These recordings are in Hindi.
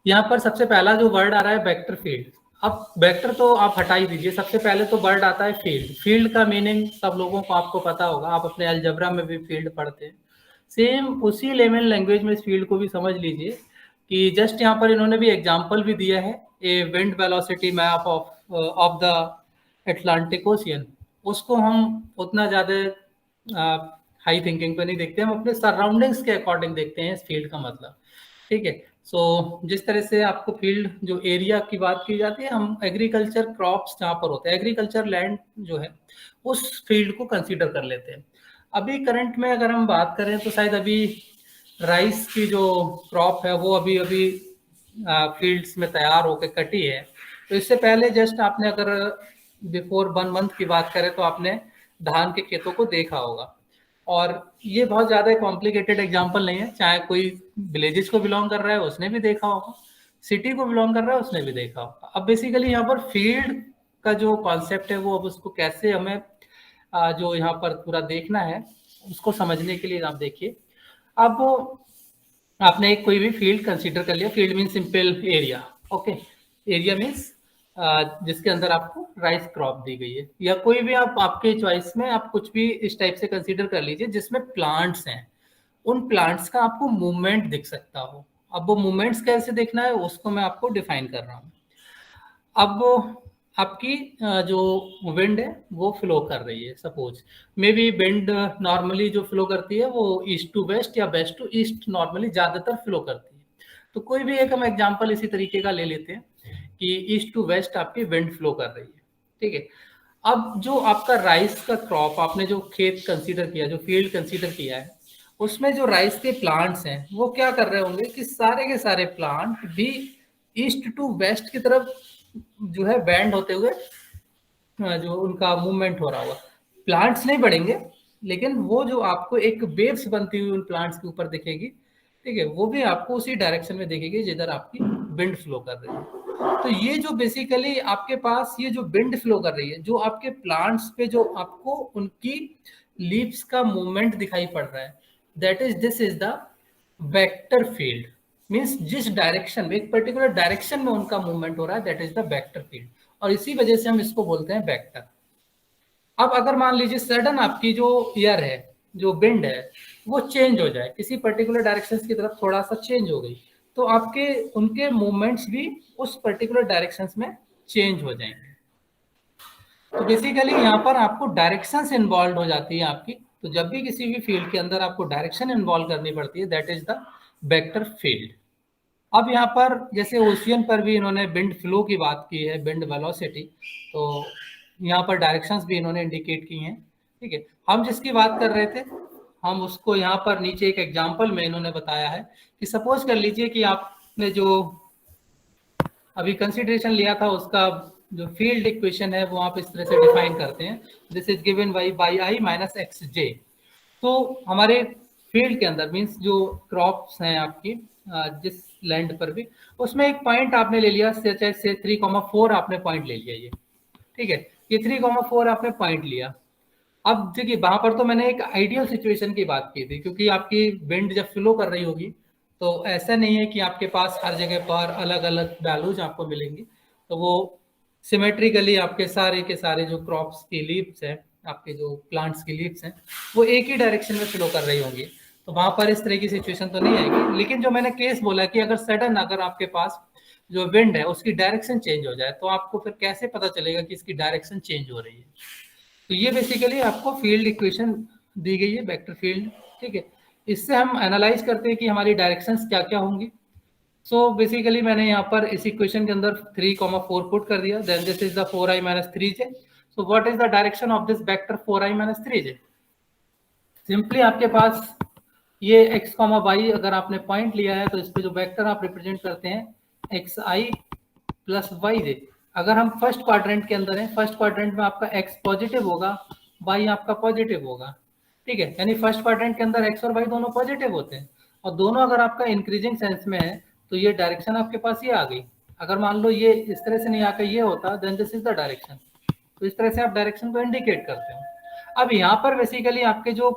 यहाँ पर सबसे पहला जो वर्ड आ रहा है वेक्टर फील्ड। अब वेक्टर तो आप हटा ही दीजिए, सबसे पहले तो वर्ड आता है फील्ड। फील्ड का मीनिंग सब लोगों को आपको पता होगा, आप अपने अलजेब्रा में भी फील्ड पढ़ते हैं। सेम उसी लेमन लैंग्वेज में इस फील्ड को भी समझ लीजिए कि जस्ट यहाँ पर इन्होंने भी एग्जाम्पल भी दिया है, a wind velocity map of the Atlantic ocean. उसको हम उतना ज़्यादा हाई थिंकिंग पे नहीं देखते, हम अपने सराउंडिंग्स के अकॉर्डिंग देखते हैं इस फील्ड का मतलब। ठीक है। सो जिस तरह से आपको फील्ड जो एरिया की बात की जाती है, हम एग्रीकल्चर क्रॉप्स जहाँ पर होते हैं, एग्रीकल्चर लैंड जो है उस फील्ड को कंसीडर कर लेते हैं। अभी करंट में अगर हम बात करें तो शायद अभी राइस की जो क्रॉप है वो अभी अभी फील्ड्स में तैयार होकर कटी है। तो इससे पहले जस्ट आपने अगर बिफोर 1 मंथ की बात करें तो आपने धान के खेतों को देखा होगा। और ये बहुत ज़्यादा कॉम्प्लिकेटेड एग्जाम्पल नहीं है, चाहे कोई विलेजेस को बिलोंग कर रहा है उसने भी देखा होगा, सिटी को बिलोंग कर रहा है उसने भी देखा होगा। अब बेसिकली यहाँ पर फील्ड का जो कॉन्सेप्ट है वो अब उसको कैसे हमें जो यहाँ पर पूरा देखना है उसको समझने के लिए आप देखिए। अब आपने एक कोई भी फील्ड कंसीडर कर लिया, field mean simple area. Okay, area means जिसके अंदर आपको राइस क्रॉप दी गई है, या कोई भी आप आपके चॉइस में आप कुछ भी इस टाइप से कंसीडर कर लीजिए जिसमें प्लांट्स हैं, उन प्लांट्स का आपको मूवमेंट दिख सकता हो। अब वो मूवमेंट्स कैसे देखना है उसको मैं आपको डिफाइन कर रहा हूँ। अब वो आपकी जो विंड है वो फ्लो कर रही है, suppose may be wind normally जो फ्लो करती है वो ईस्ट टू वेस्ट या वेस्ट टू ईस्ट नॉर्मली ज्यादातर फ्लो करती है। तो कोई भी एक हम एग्जांपल इसी तरीके का ले लेते हैं कि ईस्ट टू वेस्ट आपकी विंड फ्लो कर रही है। ठीक है। अब जो आपका राइस का क्रॉप, आपने जो खेत कंसीडर किया, जो फील्ड कंसीडर किया है, उसमें जो राइस के प्लांट्स हैं वो क्या कर रहे होंगे कि सारे के सारे प्लांट भी ईस्ट टू वेस्ट की तरफ जो है बैंड होते हुए जो उनका मूवमेंट हो रहा होगा। प्लांट्स नहीं बढ़ेंगे, लेकिन वो जो आपको एक वेव्स बनती हुई उन प्लांट्स के ऊपर दिखेगी, ठीक है, वो भी आपको उसी डायरेक्शन में दिखेगी जिधर आपकी विंड फ्लो कर रही है। तो ये जो बेसिकली आपके पास ये जो विंड फ्लो कर रही है, जो आपके प्लांट्स पे जो आपको उनकी लीव्स का मूवमेंट दिखाई पड़ रहा है, that is this is the vector field. Means जिस डायरेक्शन में, एक पर्टिकुलर डायरेक्शन में उनका मूवमेंट हो रहा है, that is the vector field. और इसी वजह से हम इसको बोलते हैं वेक्टर। अब अगर मान लीजिए सडन आपकी जो एयर है, जो विंड है, वो चेंज हो जाए, किसी पर्टिकुलर डायरेक्शन की तरफ थोड़ा सा चेंज हो गई, तो आपके उनके मूवमेंट्स भी उस पर्टिकुलर डायरेक्शन में चेंज हो जाएंगे। तो बेसिकली यहाँ पर आपको डायरेक्शंस इन्वॉल्व हो जाती है आपकी। तो जब भी किसी भी फील्ड के अंदर आपको डायरेक्शन इन्वॉल्व करनी पड़ती है, that is the vector field. अब यहाँ पर जैसे ओशियन पर भी इन्होंने विंड फ्लो की बात की है, विंड वेलोसिटी, तो यहाँ पर डायरेक्शंस भी इन्होंने इंडिकेट की हैं। ठीक है। हम जिसकी बात कर रहे थे, हम उसको यहाँ पर नीचे एक एग्जांपल में इन्होंने बताया है कि सपोज कर लीजिए कि आपने जो अभी कंसिडरेशन लिया था उसका जो फील्ड इक्वेशन है वो आप इस तरह से डिफाइन करते हैं, this is given by i minus x j. तो हमारे फील्ड के अंदर मीन्स जो क्रॉप्स हैं आपकी जिस लैंड पर भी, उसमें एक पॉइंट आपने ले लिया, से 3,4 आपने पॉइंट ले लिया ये। ठीक है, ये 3,4 आपने पॉइंट लिया। अब देखिए वहां पर तो मैंने एक आइडियल सिचुएशन की बात की थी, क्योंकि आपकी विंड जब फ्लो कर रही होगी तो ऐसा नहीं है कि आपके पास हर जगह पर अलग अलग वैल्यूज आपको मिलेंगी। तो वो सिमेट्रिकली आपके सारे के सारे जो क्रॉप्स की लीव्स हैं, आपके जो प्लांट्स की लीव्स हैं, वो एक ही डायरेक्शन में फ्लो कर रही होंगी। तो वहां पर इस तरह की सिचुएशन तो नहीं आएगी। लेकिन जो मैंने केस बोला कि अगर सडन अगर आपके पास जो विंड है उसकी डायरेक्शन चेंज हो जाए, तो आपको फिर कैसे पता चलेगा कि इसकी डायरेक्शन चेंज हो रही है। तो ये बेसिकली आपको फील्ड इक्वेशन दी गई है, वेक्टर फील्ड। ठीक है। इससे हम एनालाइज करते हैं कि हमारी डायरेक्शंस क्या क्या होंगी। सो बेसिकली मैंने यहाँ पर इस इक्वेशन के अंदर 3,4 पुट कर दिया, then this is the 4i minus 3j। So what is the direction of this vector 4i minus 3j? Simply आपके पास ये x, y अगर आपने पॉइंट लिया है तो इस पे जो वेक्टर आप रिप्रेजेंट करते हैं xi प्लस yj। अगर हम फर्स्ट क्वाड्रेंट के अंदर हैं, फर्स्ट क्वाड्रेंट में आपका x पॉजिटिव होगा, y आपका पॉजिटिव होगा। ठीक है, यानी फर्स्ट क्वाड्रेंट के अंदर x और y दोनों पॉजिटिव होते हैं, और दोनों अगर आपका इंक्रीजिंग सेंस में है तो ये डायरेक्शन आपके पास ये आ गई। अगर मान लो ये इस तरह से नहीं आकर ये होता, then this is the direction. तो इस तरह से आप डायरेक्शन को इंडिकेट करते हो। अब यहाँ पर बेसिकली आपके जो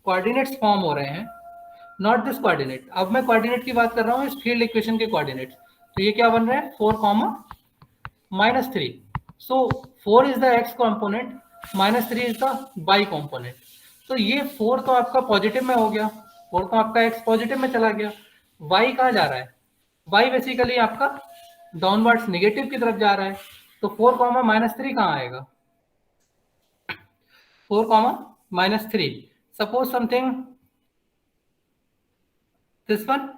कोऑर्डिनेट्स फॉर्म हो रहे हैं, नॉट दिस कोऑर्डिनेट, अब मैं कोऑर्डिनेट की बात कर रहा हूँ इस फील्ड इक्वेशन के कोऑर्डिनेट्स। तो ये क्या बन रहा है 4 comma -3. So 4 is the x component, -3 is the y component. तो ये 4 तो आपका पॉजिटिव में हो गया, 4 तो आपका x पॉजिटिव में चला गया. y कहाँ जा रहा है, y बेसिकली आपका डाउनवर्ड्स नेगेटिव की तरफ जा रहा है. तो 4 कॉमा -3 कहाँ आएगा, 4 comma -3. Suppose something this one,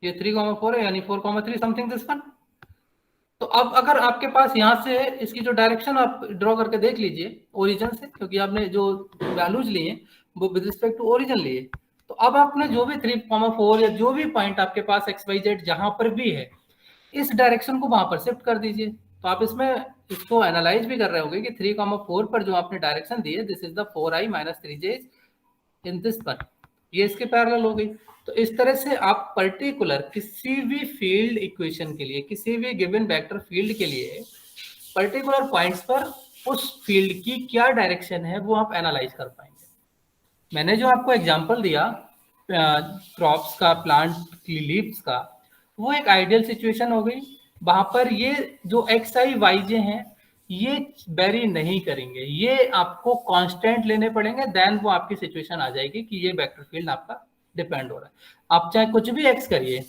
ये 3 कॉमा 4 है, यानी 4 कॉमा 3 समथिंग दिस वन. तो अब अगर आपके पास यहाँ से इसकी जो डायरेक्शन आप ड्रॉ करके देख लीजिए ओरिजिन से, क्योंकि आपने जो वैल्यूज लिए वो विद रिस्पेक्ट टू ओरिजिन लिए. तो अब आपने जो भी 3,4 या जो भी पॉइंट आपके पास XYZ जहां पर भी है, इस डायरेक्शन को वहां पर शिफ्ट कर दीजिए. तो आप इसमें इसको एनालाइज भी कर रहे होंगे कि 3,4 पर जो आपने डायरेक्शन दी है, this is the 4i - 3j in this one, ये इसके पैरेलल हो गई. तो इस तरह से आप पर्टिकुलर किसी भी फील्ड इक्वेशन के लिए, किसी भी गिवन वेक्टर फील्ड के लिए पर्टिकुलर पॉइंट्स पर उस फील्ड की क्या डायरेक्शन है वो आप एनालाइज कर पाएंगे. मैंने जो आपको एग्जांपल दिया क्रॉप्स का, प्लांट की लीव्स का, वो एक आइडियल सिचुएशन हो गई. वहां पर ये जो XI YJ हैं ये वेरी नहीं करेंगे, ये आपको कांस्टेंट लेने पड़ेंगे, देन वो आपकी सिचुएशन आ जाएगी कि ये वेक्टर फील्ड आपका डिपेंड हो रहा है. आप चाहे कुछ भी एक्स करिए,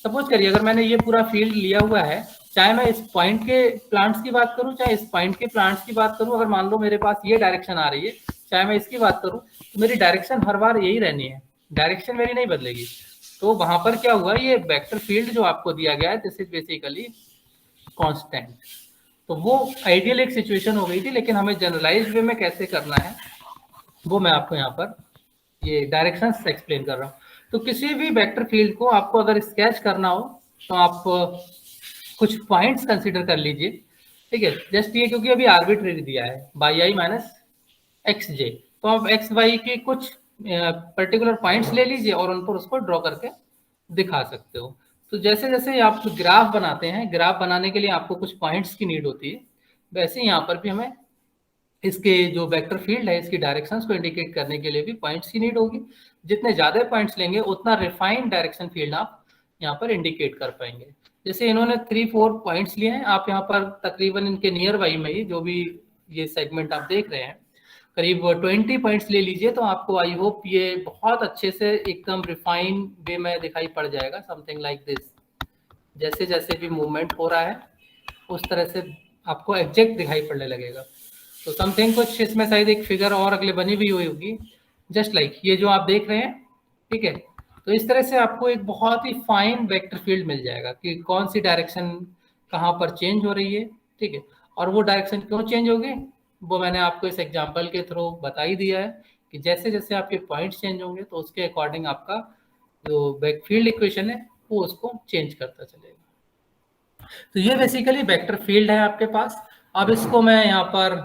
सपोज करिए अगर मैंने ये पूरा फील्ड लिया हुआ है, चाहे मैं इस पॉइंट के प्लांट्स की बात करूं, चाहे इस पॉइंट के प्लांट्स की बात करूं, अगर मान लो मेरे पास ये डायरेक्शन आ रही है, चाहे मैं इसकी बात करूं, तो मेरी डायरेक्शन हर बार यही रहनी है, डायरेक्शन मेरी नहीं बदलेगी. तो वहां पर क्या हुआ, ये वेक्टर फील्ड जो आपको दिया गया है दिस इज बेसिकली कांस्टेंट. तो वो आइडियल एक सिचुएशन हो गई थी, लेकिन हमें जनरलाइज वे में कैसे करना है वो मैं आपको यहाँ पर ये डायरेक्शंस एक्सप्लेन कर रहा हूँ. तो किसी भी वेक्टर फील्ड को आपको अगर स्केच करना हो तो आप कुछ पॉइंट्स कंसीडर कर लीजिए, ठीक है. जस्ट ये क्योंकि अभी आर्बिट्रेरी दिया है yi - xj, तो आप x y के कुछ पर्टिकुलर पॉइंट्स ले लीजिए और उन पर उसको ड्रॉ करके दिखा सकते हो. तो जैसे जैसे आप ग्राफ बनाते हैं, ग्राफ बनाने के लिए आपको कुछ पॉइंट्स की नीड होती है, वैसे ही यहाँ पर भी हमें इसके जो वेक्टर फील्ड है इसकी डायरेक्शंस को इंडिकेट करने के लिए भी पॉइंट्स की नीड होगी. जितने ज्यादा पॉइंट्स लेंगे उतना रिफाइंड डायरेक्शन फील्ड आप यहाँ पर इंडिकेट कर पाएंगे. जैसे इन्होंने 3-4 पॉइंट्स लिए हैं, आप यहाँ पर तकरीबन इनके नियर बाई में ही जो भी ये सेगमेंट आप देख रहे हैं करीब 20 पॉइंट्स ले लीजिए, तो आपको आई होप ये बहुत अच्छे से एकदम रिफाइन वे में दिखाई पड़ जाएगा. समथिंग लाइक दिस, जैसे जैसे भी मूवमेंट हो रहा है उस तरह से आपको एग्जैक्ट दिखाई पड़ने लगेगा. तो समथिंग कुछ इसमें शायद एक फिगर और अगले बनी भी हुई होगी, जस्ट लाइक ये जो आप देख रहे हैं, ठीक है. तो इस तरह से आपको एक बहुत ही फाइन वेक्टर फील्ड मिल जाएगा कि कौन सी डायरेक्शन कहाँ पर चेंज हो रही है, ठीक है. और वो डायरेक्शन क्यों चेंज होगी वो मैंने आपको इस एग्जांपल के थ्रू बता ही दिया है कि जैसे जैसे आपके पॉइंट्स चेंज होंगे तो उसके अकॉर्डिंग आपका जो वेक्टर फील्ड इक्वेशन है वो उसको चेंज करता चलेगा. तो ये बेसिकली वेक्टर फील्ड है आपके पास. अब इसको मैं यहाँ पर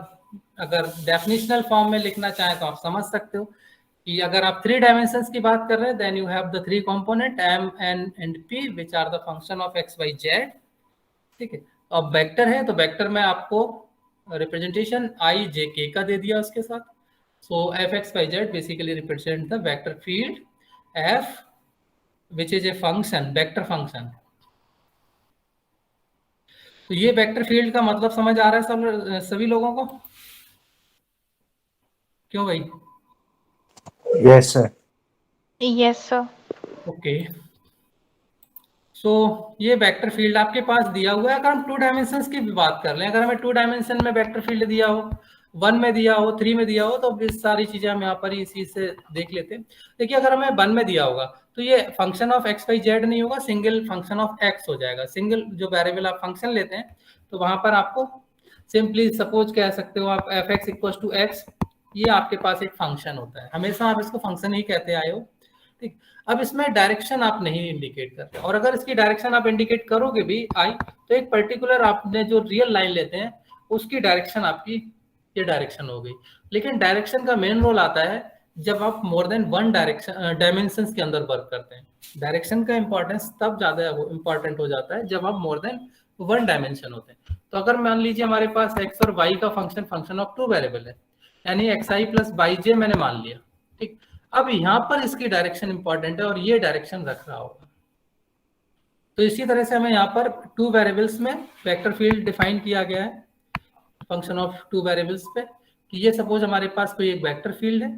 अगर डेफिनेशनल फॉर्म में लिखना चाहें तो आप समझ सकते हो कि अगर आप 3 डायमेंशंस की बात कर रहे हैं, then you have the 3 component m n and p which are the function of x y z, ठीक है. अब वेक्टर है तो वेक्टर में आपको रिप्रेजेंटेशन i j k का दे दिया उसके साथ. सो f x y z basically represent the vector field f which is a function, vector function. तो ये वेक्टर फील्ड का मतलब समझ आ रहा है सभी लोगों को, क्यों भाई? Yes sir. Yes sir. Okay. So ये वेक्टर फील्ड आपके पास दिया हुआ है. अगर हम 2 डायमेंशंस की भी बात कर लें, अगर हमें 2 डायमेंशन में वेक्टर फील्ड दिया हो, 1 में दिया हो, 3 में दिया हो, तो इस सारी चीजें हम यहाँ पर इसी से देख लेते हैं. देखिए अगर हमें 1 में दिया होगा तो ये function of x Y z नहीं होगा, सिंगल फंक्शन ऑफ एक्स हो जाएगा. सिंगल जो वेरिएबल आप फंक्शन लेते हैं तो वहां पर आपको सिंपली सपोज कह सकते हो आप f x equal to x, ये आपके पास एक फंक्शन होता है, हमेशा आप इसको फंक्शन ही कहते आए हो, ठीक. अब इसमें डायरेक्शन आप नहीं इंडिकेट करते, और अगर इसकी डायरेक्शन आप इंडिकेट करोगे भी आई, तो एक पर्टिकुलर आपने जो रियल लाइन लेते हैं उसकी डायरेक्शन आपकी ये डायरेक्शन हो गई. लेकिन डायरेक्शन का मेन रोल आता है जब आप मोर देन 1 डायमेंशंस के अंदर वर्क करते हैं. डायरेक्शन का इंपॉर्टेंस तब ज्यादा इंपॉर्टेंट हो जाता है जब आप मोर देन 1 डायमेंशन होते हैं. तो अगर मान लीजिए हमारे पास x और y का फंक्शन ऑफ 2 वेरिएबल है, यानी xi प्लस yj मैंने मान लिया, ठीक. अब यहाँ पर इसकी डायरेक्शन इंपॉर्टेंट है और ये डायरेक्शन रख रहा होगा, तो इसी तरह से हमें यहाँ पर 2 वेरिएबल्स में वेक्टर फील्ड डिफाइन किया गया है फंक्शन ऑफ 2 वेरिएबल्स पे, कि ये सपोज हमारे पास कोई एक वेक्टर फील्ड है,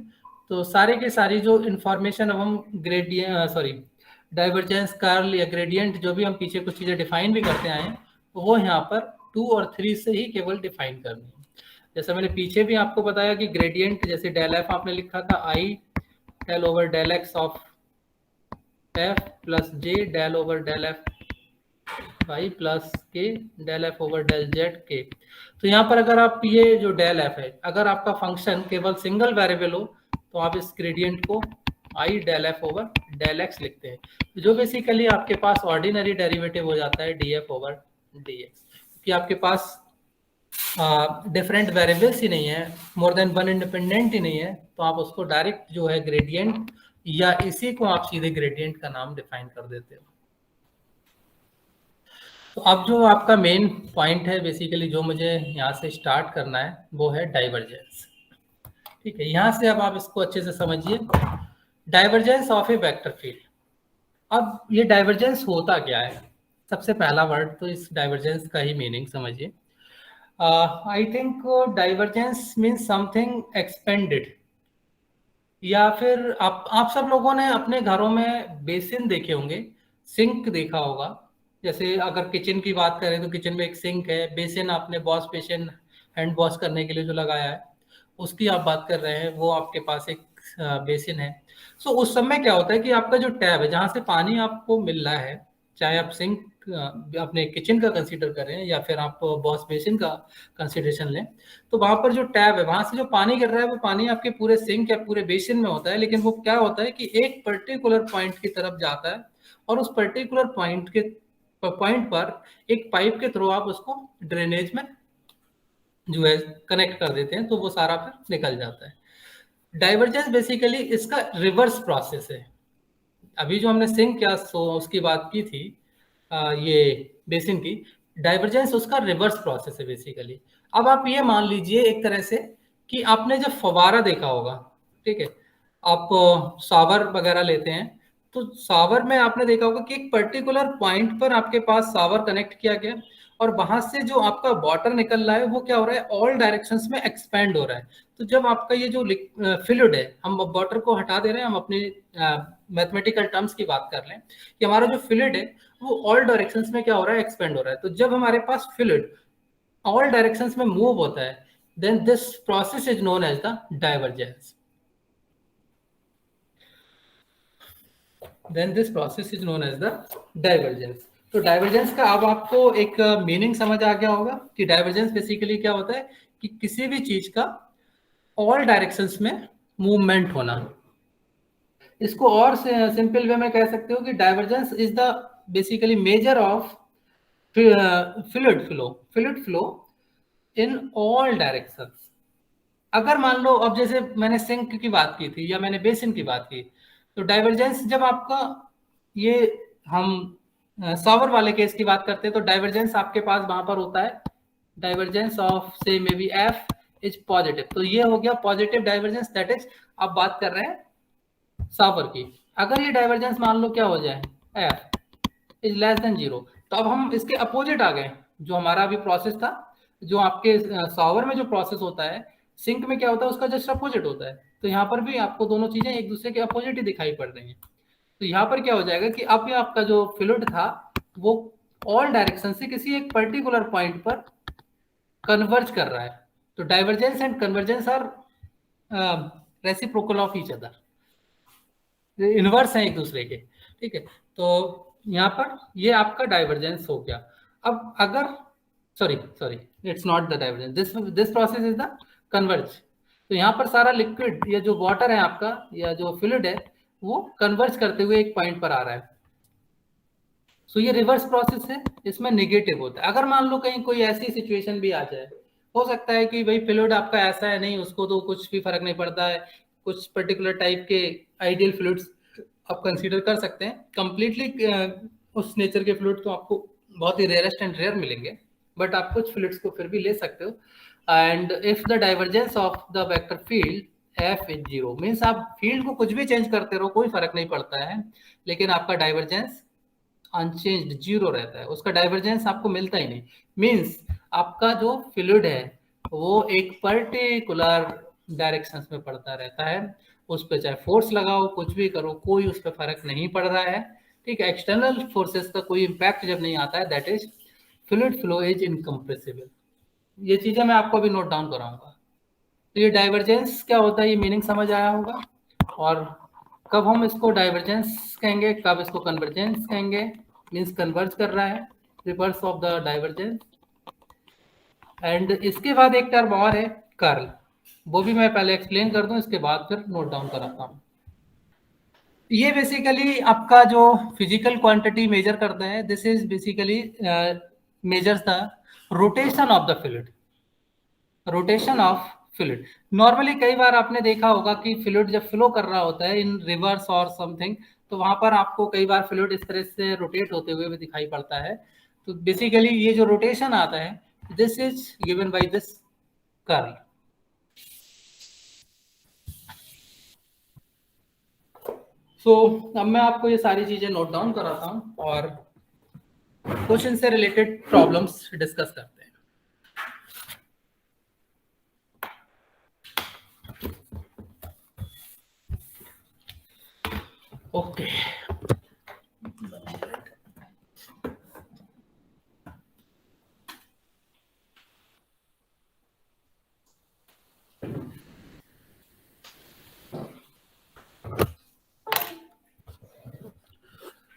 तो सारे के सारी जो इन्फॉर्मेशन अब हम ग्रेडियंट डाइवर्जेंस, कर्ल या ग्रेडियंट जो भी हम पीछे कुछ चीज़ें डिफाइन भी करते आए हैं, तो वो यहाँ पर 2 और 3 से ही केवल डिफाइन करनी है। जैसे मैंने पीछे भी आपको बताया कि ग्रेडियंट जैसे डेल एफ आपने लिखा था i del over del x of F plus j del over del F y plus k del F over del Z के। तो यहाँ पर अगर आप ये जो डेल एफ है, अगर आपका फंक्शन केवल सिंगल वेरिएबल हो तो आप इस ग्रेडियंट को i del F over del x लिखते हैं, जो बेसिकली आपके पास ऑर्डिनरी डेरिवेटिव हो जाता है D F over D x, क्योंकि आपके पास डिफरेंट वेरिएबल्स ही नहीं है, मोर देन वन इंडिपेंडेंट ही नहीं है, तो आप उसको डायरेक्ट जो है ग्रेडियंट या इसी को आप सीधे ग्रेडियंट का नाम डिफाइन कर देते हो। तो अब जो आपका मेन पॉइंट है बेसिकली जो मुझे यहाँ से स्टार्ट करना है वो है डाइवर्जेंस। ठीक है, यहाँ से अब आप इसको अच्छे से समझिए, divergence of A vector field. अब ये डाइवर्जेंस होता क्या है? सबसे पहला वर्ड तो इस डाइवर्जेंस का ही मीनिंग समझिए। I think divergence means something expanded, या फिर आप सब लोगों ने अपने घरों में बेसिन देखे होंगे, सिंक देखा होगा। जैसे अगर किचन की बात करें तो किचन में एक सिंक है, बेसिन आपने वॉश बेसिन हैंड वॉश करने के लिए जो लगाया है उसकी आप बात कर रहे हैं, वो आपके पास एक बेसिन है। सो उस समय क्या होता है कि आपका जो टैब है जहाँ से पानी आपको मिल रहा है, चाहे आप सिंक अपने किचन का कंसीडर करें या फिर आप वॉश बेसिन का कंसीडरेशन लें, तो वहां पर जो टैब है वहां से जो पानी गिर रहा है वो पानी आपके पूरे सिंक या पूरे बेसिन में होता है, लेकिन वो क्या होता है कि एक पर्टिकुलर पॉइंट की तरफ जाता है और उस पर्टिकुलर पॉइंट पर एक पाइप के थ्रू आप उसको ड्रेनेज में जो है कनेक्ट कर देते हैं, तो वो सारा फिर निकल जाता है। डाइवर्जेंस बेसिकली इसका रिवर्स प्रोसेस है। अभी जो हमने सिंक या उसकी बात की थी, ये बेसिन की, डाइवर्जेंस उसका रिवर्स प्रोसेस है बेसिकली। अब आप ये मान लीजिए एक तरह से कि आपने जब फवारा देखा होगा, ठीक है, आप शावर वगैरह लेते हैं तो शावर में आपने देखा होगा कि एक पर्टिकुलर पॉइंट पर आपके पास शावर कनेक्ट किया गया और वहां से जो आपका वाटर निकल रहा है वो क्या हो रहा है, ऑल डायरेक्शंस में एक्सपेंड हो रहा है। तो जब आपका ये जो फ्लूइड है, हम वाटर को हटा दे रहे हैं, हम अपने मैथमेटिकल टर्म्स की बात कर लें कि हमारा जो फ्लूइड है वो ऑल डायरेक्शंस में क्या हो रहा है, एक्सपेंड हो रहा है। तो जब हमारे पास फ्लूइड ऑल डायरेक्शंस में मूव होता है, then this process is known as the divergence. Then this process is known as the divergence. तो डाइवर्जेंस का अब आपको एक मीनिंग समझ आ गया होगा कि डाइवर्जेंस बेसिकली क्या होता है कि किसी भी चीज का ऑल डायरेक्शंस में मूवमेंट होना। इसको और सिंपल वे में कह सकते हो कि divergence is the basically measure of fluid flow in all directions. अगर मान लो अब जैसे मैंने सिंक की बात की थी या मैंने बेसिन की बात की, तो डाइवर्जेंस जब आपका ये हम शावर वाले केस की बात करते हैं तो डाइवर्जेंस आपके पास वहां पर होता है, डाइवर्जेंस ऑफ से may B F is positive. तो ये हो गया पॉजिटिव डाइवर्जेंस, दैट इज आप बात कर रहे हैं शावर की। अगर ये डाइवर्जेंस मान लो क्या हो जाए, एफ इज लेस देन 0, तो अब हम इसके अपोजिट आ गए। जो हमारा अभी प्रोसेस था, जो आपके शावर में जो प्रोसेस होता है, सिंक में क्या होता है उसका जस्ट अपोजिट होता है। तो यहाँ पर भी आपको दोनों चीजें एक दूसरे के अपोजिट ही दिखाई पड़ रही हैं। तो यहाँ पर क्या हो जाएगा कि अब आपका जो फ्लूइड था वो ऑल डायरेक्शन से किसी एक पर्टिकुलर पॉइंट पर कन्वर्ज कर रहा है। तो divergence and convergence are reciprocal of each other, inverse हैं एक दूसरे के। ठीक है, तो यहाँ पर ये आपका डाइवर्जेंस हो गया। अब अगर sorry it's not the divergence, this process is the converge. तो यहाँ पर सारा लिक्विड या जो वाटर है आपका या जो फ्लूइड है वो कन्वर्ज करते हुए एक पॉइंट पर आ रहा है। सो ये रिवर्स प्रोसेस है, इसमें नेगेटिव होता है। अगर मान लो कहीं कोई ऐसी सिचुएशन भी आ जाए, हो सकता है कि भाई फ्लूइड आपका ऐसा है नहीं, उसको तो कुछ भी फर्क नहीं पड़ता है, कुछ पर्टिकुलर टाइप के आइडियल फ्लूइड्स आप कंसीडर कर सकते हैं। कंप्लीटली उस नेचर के फ्लूइड तो आपको बहुत ही रेयरेस्ट एंड रेयर मिलेंगे, बट आप कुछ फ्लूइड्स को फिर भी ले सकते हो। And if the divergence of the vector field F is 0, means आप फील्ड को कुछ भी चेंज करते रहो कोई फर्क नहीं पड़ता है, लेकिन आपका डाइवर्जेंस अनचेंज्ड, जीरो रहता है, उसका डाइवर्जेंस आपको मिलता ही नहीं। मींस आपका जो फ्लूइड है वो एक पर्टिकुलर डायरेक्शंस में पड़ता रहता है, उस पर चाहे फोर्स लगाओ कुछ भी करो कोई उस पर फर्क नहीं पड़ रहा है। ठीक है, एक्सटर्नल फोर्सेस का कोई इम्पैक्ट जब नहीं आता है, that is fluid flow is incompressible. ये चीजें मैं आपको अभी नोट डाउन कराऊंगा। तो ये डाइवर्जेंस क्या होता है, ये मीनिंग समझ आया होगा। और कब हम इसको डाइवर्जेंस कहेंगे, कब इसको कन्वर्जेंस कहेंगे, मीन्स कन्वर्ज कर रहा है, reverse of the divergence. And इसके बाद एक टर्म और है कर्ल, वो भी मैं पहले एक्सप्लेन कर दूं, इसके बाद फिर नोट डाउन कराता हूँ। ये बेसिकली आपका जो फिजिकल क्वांटिटी मेजर करते हैं, this is basically measures the rotation of the fluid, rotation of fluid. Normally कई बार आपने देखा होगा कि फ्लूइड जब फ्लो कर रहा होता है इन रिवर्स और समथिंग, तो वहां पर आपको कई बार फ्लूइड इस तरह से रोटेट होते हुए भी दिखाई पड़ता है। तो बेसिकली ये जो रोटेशन आता है, this is given by this curl. So अब मैं आपको ये सारी चीजें नोट डाउन कराता हूँ और क्वेश्चन से रिलेटेड प्रॉब्लम्स डिस्कस करते हैं। Okay,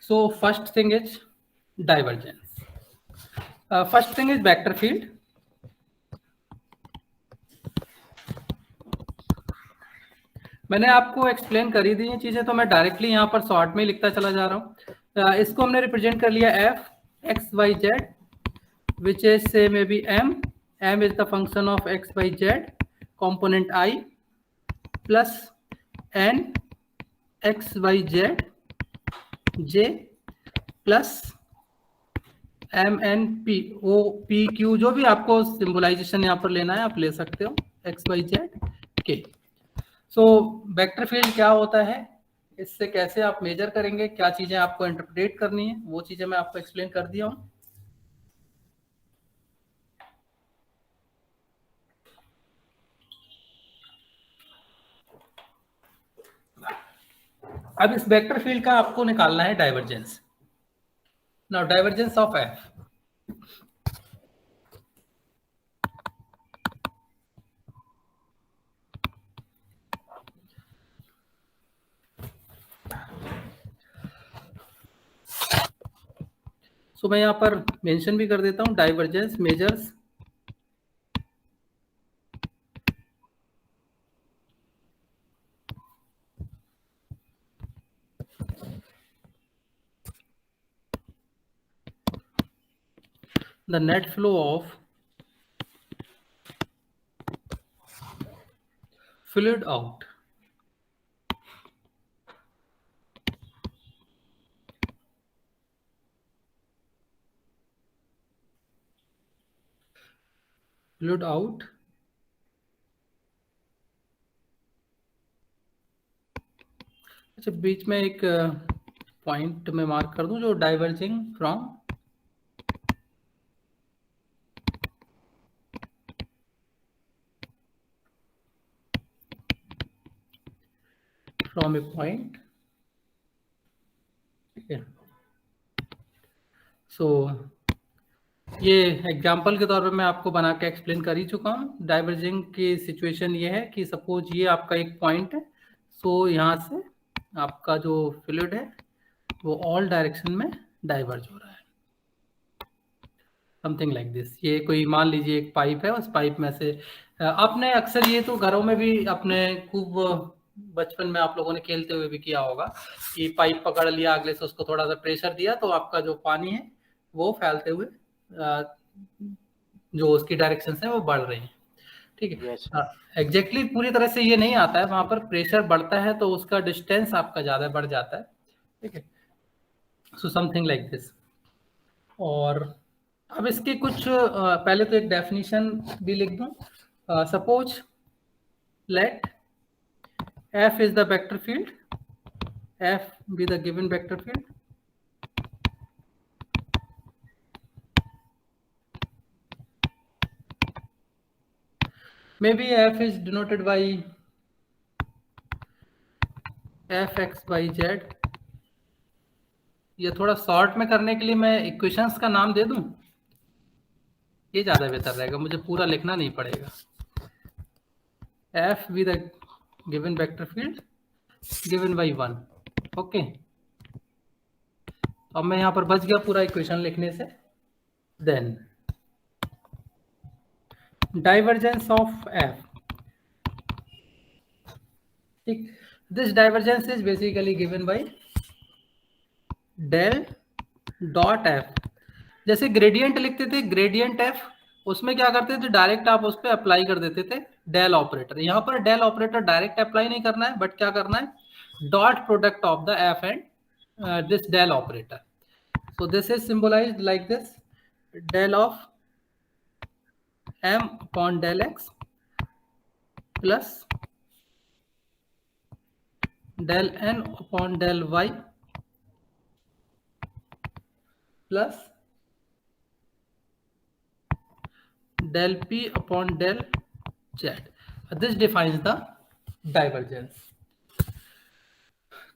so first thing is divergence. First thing is vector field. मैंने आपको एक्सप्लेन करी दी ये चीजें, तो मैं डायरेक्टली यहाँ पर शॉर्ट में लिखता चला जा रहा हूँ। इसको हमने रिप्रेजेंट कर लिया F x Y z, which is say may be M, M is the function of x Y z component I plus n x y z j plus m n p o p q, जो भी आपको सिंबलाइजेशन यहाँ पर लेना है आप ले सकते हो, x y z k। So vector field क्या होता है, इससे कैसे आप मेजर करेंगे, क्या चीजें आपको इंटरप्रेट करनी है, वो चीजें मैं आपको एक्सप्लेन कर दिया हूँ। अब इस वेक्टर फील्ड का आपको निकालना है divergence. Now divergence of F, so मैं यहाँ पर मेंशन भी कर देता हूँ, divergence measures the net flow of fluid out fluid out अच्छा, बीच में एक पॉइंट में मार्क कर दूं, जो डाइवर्जिंग फ्रॉम a point, ठीक है। सो ये एग्जांपल के तौर पे मैं आपको बना के एक्सप्लेन कर ही चुका हूँ। डाइवर्जिंग की सिचुएशन ये है कि सपोज ये आपका एक पॉइंट है, सो यहाँ से आपका जो फ्लूइड है वो ऑल डायरेक्शन में डाइवर्ज हो रहा है, समथिंग लाइक दिस। ये कोई मान लीजिए एक पाइप है, उस पाइप में से आपने अक्सर ये तो घरों में भी अपने खूब बचपन में आप लोगों ने खेलते हुए भी किया होगा कि पाइप पकड़ लिया, अगले से उसको थोड़ा सा प्रेशर दिया तो आपका जो पानी है वो फैलते हुए जो उसकी डायरेक्शन है वो बढ़ रही है, ठीक है। एग्जैक्टली पूरी तरह से ये नहीं आता है, वहां पर प्रेशर बढ़ता है तो उसका डिस्टेंस आपका ज्यादा बढ़ जाता है, ठीक है। So something like this. और अब इसके कुछ पहले तो एक डेफिनेशन भी लिख दूं। Suppose let F is the vector field, F be the given vector field, may be F is denoted by F x by Z. ये थोड़ा शॉर्ट में करने के लिए मैं इक्वेशंस का नाम दे दूं, ये ज्यादा बेहतर रहेगा, मुझे पूरा लिखना नहीं पड़ेगा। F with given vector field given by 1। Okay, अब मैं यहां पर बच गया पूरा इक्वेशन लिखने से। देन डाइवर्जेंस ऑफ एफ, ठीक, this divergence is basically given by del dot f. जैसे ग्रेडियंट लिखते थे, ग्रेडियंट एफ, उसमें क्या करते थे, डायरेक्ट आप उस पर अप्लाई कर देते थे डेल ऑपरेटर। यहाँ पर डेल ऑपरेटर डायरेक्ट अप्लाई नहीं करना है, बट क्या करना है, dot product of the F and this del operator. So this is symbolized like this, del of M upon del x plus del N upon del y plus del p upon del z. This defines the divergence.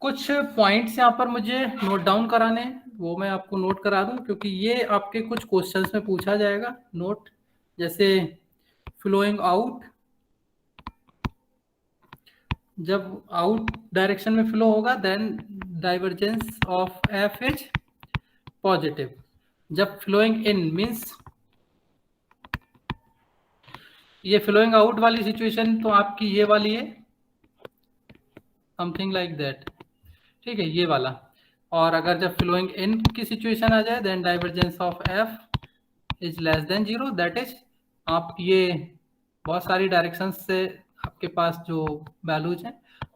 कुछ पॉइंट्स यहाँ पर मुझे नोट डाउन कराने हैं, वो मैं आपको नोट करा दूं, क्योंकि ये आपके कुछ क्वेश्चंस में पूछा जाएगा। नोट, जैसे फ्लोइंग आउट, जब आउट डायरेक्शन में फ्लो होगा then divergence of F is positive. जब फ्लोइंग इन मीन्स ये फ्लोइंग आउट वाली सिचुएशन तो आपकी ये वाली है, समथिंग लाइक दैट, ठीक है, ये वाला। और अगर जब फ्लोइंग इन की सिचुएशन आ जाए then divergence of F is less than 0, that is आप ये बहुत सारी डायरेक्शन से आपके पास जो वैल्यूज हैं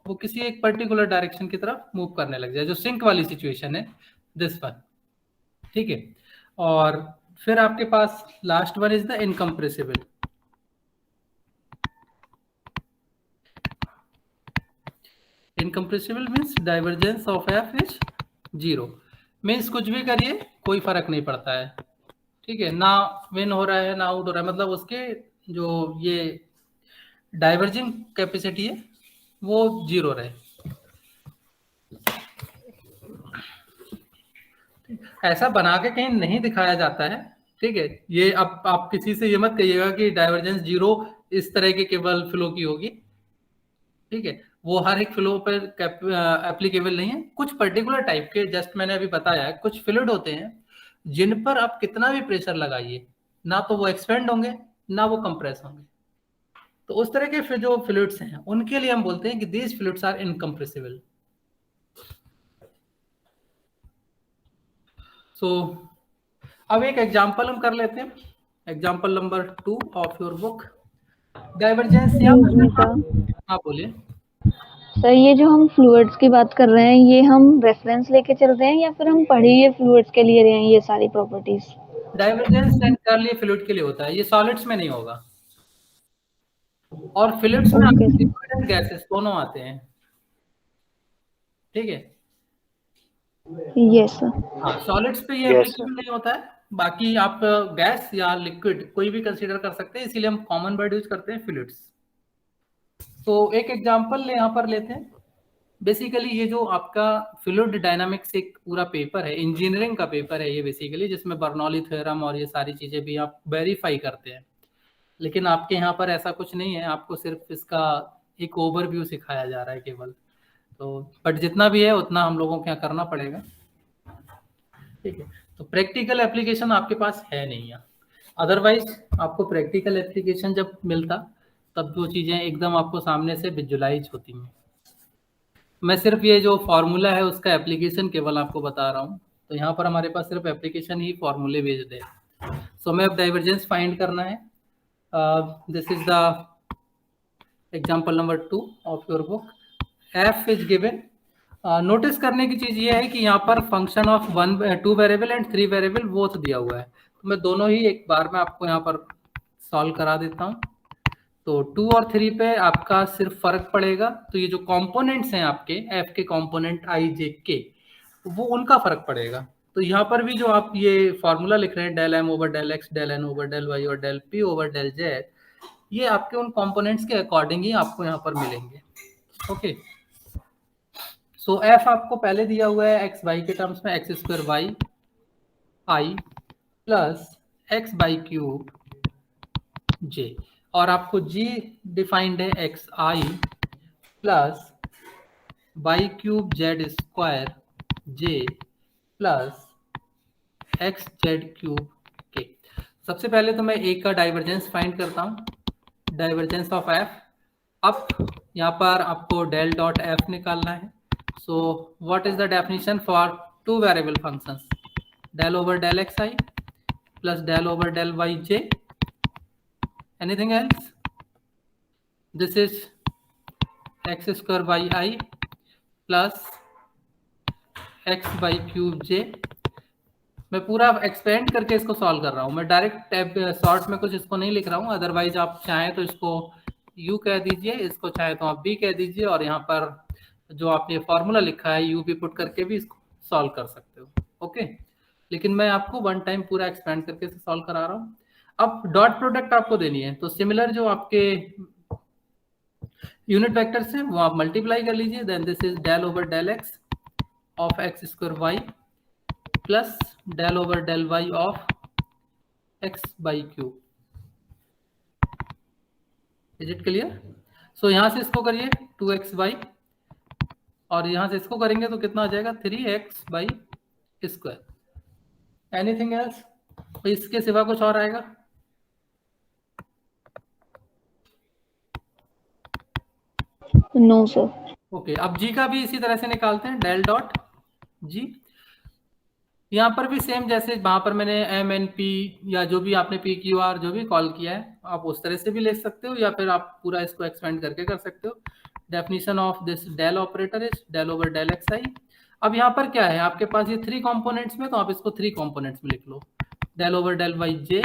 वो किसी एक पर्टिकुलर डायरेक्शन की तरफ मूव करने लग जाए, जो सिंक वाली सिचुएशन है दिस वन, ठीक है। और फिर आपके पास last one is the incompressible. Incompressible means divergence of F is 0, means कुछ भी करिए कोई फर्क नहीं पड़ता है, ठीक है, ना विन हो रहा है ना आउट हो रहा है, मतलब उसके जो ये डाइवर्जिंग कैपेसिटी है वो 0 रहे। ऐसा बना के कहीं नहीं दिखाया जाता है, ठीक है। ये अब आप किसी से ये मत कहिएगा कि डाइवर्जेंस 0 इस तरह के केवल फ्लो की होगी, ठीक है, वो हर एक फ्लो पर एप्लीकेबल नहीं है। कुछ पर्टिकुलर टाइप के, जस्ट मैंने अभी बताया है, कुछ फ्लूइड होते हैं जिन पर आप कितना भी प्रेशर लगाइए ना तो वो एक्सपेंड होंगे ना वो कंप्रेस होंगे। तो उस तरह के जो फ्लूइड्स हैं उनके लिए हम बोलते हैं कि दीज फ्लूइड्स आर इनकम्प्रेसिबल। सो अब एक एग्जांपल हम कर लेते हैं, example number 2 of your book. Divergence या हाँ बोलिए सर, ये जो हम फ्लूइड्स की बात कर रहे हैं ये हम रेफरेंस लेके चल रहे हैं या फिर हम पढ़े ये फ्लूइड्स के लिए रहे हैं ये सारी प्रॉपर्टीज? डाइवर्जेंस एंटायरली फ्लूइड के लिए होता है, ये सॉलिड्स में नहीं होगा। और फ्लूइड्स में आपके लिक्विड एंड गैसेस दोनों आते हैं, ठीक है। Yes sir. हाँ, सॉलिड्स पे ये एप्लीकेबल नहीं होता है, बाकी आप गैस या लिक्विड कोई भी कंसीडर कर सकते हैं, इसीलिए हम कॉमन वर्ड यूज करते हैं फ्लूइड्स। तो एक एग्जांपल यहाँ पर लेते हैं। बेसिकली ये जो आपका फ्लूइड डायनामिक्स एक पूरा पेपर है, इंजीनियरिंग का पेपर है ये बेसिकली, जिसमें बर्नौली थ्योरम और ये सारी चीजें भी आप वेरीफाई करते हैं। लेकिन आपके यहाँ पर ऐसा कुछ नहीं है, आपको सिर्फ इसका एक ओवरव्यू सिखाया जा रहा है केवल। तो बट जितना भी है उतना हम लोगों को क्या करना पड़ेगा, ठीक है। तो प्रैक्टिकल एप्लीकेशन आपके पास है नहीं है, अदरवाइज आपको प्रैक्टिकल एप्लीकेशन जब मिलता तब वो चीज़ें एकदम आपको सामने से विजुलाइज होती हैं। मैं सिर्फ ये जो फार्मूला है उसका एप्लीकेशन केवल आपको बता रहा हूँ। तो यहाँ पर हमारे पास सिर्फ एप्लीकेशन ही फॉर्मूले बेस्ड है। सो हमें अब डाइवर्जेंस फाइंड करना है। This is the example number 2 of your book. F is given. Notice करने की चीज ये है कि यहाँ पर function of 2 variable and 3 variable both दिया हुआ है। तो मैं दोनों ही एक बार में आपको यहाँ पर सॉल्व करा देता हूँ। तो 2 और 3 पे आपका सिर्फ फर्क पड़ेगा, तो ये जो कंपोनेंट्स हैं आपके एफ के कंपोनेंट आई जे के, वो उनका फर्क पड़ेगा। तो यहाँ पर भी जो आप ये फॉर्मूला लिख रहे हैं del M over del x, del N over del y और del P over del z, ये आपके उन कंपोनेंट्स के अकॉर्डिंग ही आपको यहाँ पर मिलेंगे। ओके, सो एफ आपको पहले दिया हुआ है एक्स वाई के टर्म्स में, x square y i plus x y cube j, और आपको जी डिफाइंड है एक्स आई plus y cube z square j plus x z cube के। सबसे पहले तो मैं एक का डाइवर्जेंस फाइंड करता हूँ, डाइवर्जेंस ऑफ एफ। अब यहाँ पर आपको डेल डॉट एफ निकालना है। So what is the definition for two variable functions, del over del x I plus del over del Y j, anything else? This is x square y i plus x y cube j. मैं पूरा एक्सपेंड करके इसको सॉल्व कर रहा हूँ, मैं डायरेक्ट टैब शॉर्ट में कुछ इसको नहीं लिख रहा हूँ। अदरवाइज आप चाहें तो इसको u कह दीजिए, इसको चाहे तो आप b कह दीजिए, और यहाँ पर जो आपने फॉर्मूला लिखा है u भी पुट करके भी इसको सॉल्व कर सकते हो। ओके, लेकिन मैं आपको वन टाइम पूरा एक्सपेंड करके इसे सॉल्व करा रहा हूँ। अब डॉट प्रोडक्ट आपको देनी है, तो सिमिलर जो आपके यूनिट वेक्टर्स हैं वो आप मल्टीप्लाई कर लीजिए। Then this is del over del x of x square y plus del over del Y of x y cube. Is it clear? So यहां से इसको करिए 2xy, और यहां से इसको करेंगे तो कितना आ जाएगा 3x by square. Anything else? इसके सिवा कुछ और आएगा? No sir. ओके, अब g का भी इसी तरह से निकालते हैं, डेल डॉट g। यहाँ पर भी सेम जैसे वहां पर मैंने एम एन पी या जो भी आपने पी क्यू आर जो भी कॉल किया है, आप उस तरह से भी ले सकते हो, या फिर आप पूरा इसको एक्सपेंड करके कर सकते हो। Definition of this del operator is del over del x i. अब यहाँ पर क्या है आपके पास, ये 3 कंपोनेंट्स में, तो आप इसको 3 कंपोनेंट्स में लिख लो, डेल ओवर डेल वाई जे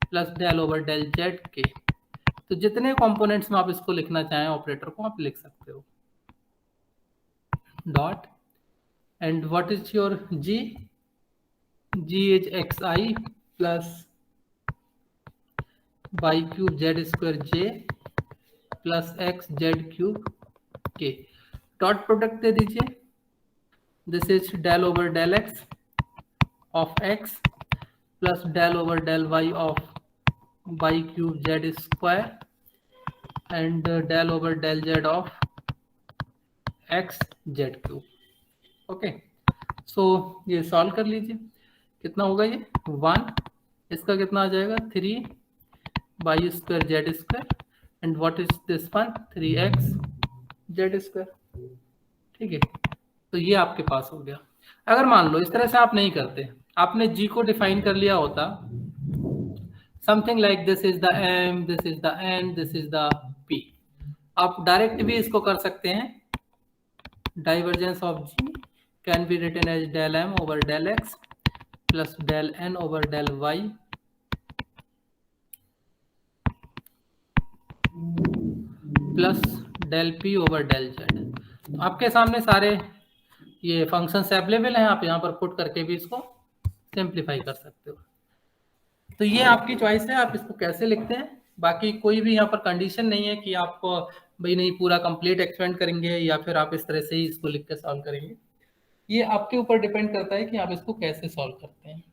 plus del over del Z के। तो जितने कंपोनेंट्स में आप इसको लिखना चाहें ऑपरेटर को आप लिख सकते हो। Dot and what is your g? g is xi plus y cube z square j plus x z cube k। Dot product दे दीजिए, this is del over del x of x plus del over del y of y cube z square and del over del z of x z cube. Okay, so ये सॉल्व कर लीजिए, कितना होगा ये 1, इसका कितना आ जाएगा 3 by square Z square, and what is this one 3x Z square. ठीक है, तो ये आपके पास हो गया। अगर मान लो इस तरह से आप नहीं करते, आपने g को डिफाइन कर लिया होता something like this is the m, this is the n, this is the p, आप डायरेक्ट भी इसको कर सकते हैं। Divergence of g can be written as del m over del x plus del n over del y plus del p over del z। तो आपके सामने सारे ये फंक्शंस अवेलेबल हैं, आप यहाँ पर पुट करके भी इसको सिंप्लीफाई कर सकते हो। तो ये आपकी चॉइस है, आप इसको कैसे लिखते हैं। बाकी कोई भी यहाँ पर कंडीशन नहीं है कि आप भाई नहीं पूरा कंप्लीट एक्सपेंड करेंगे या फिर आप इस तरह से ही इसको लिख के सॉल्व करेंगे। ये आपके ऊपर डिपेंड करता है कि आप इसको कैसे सॉल्व करते हैं।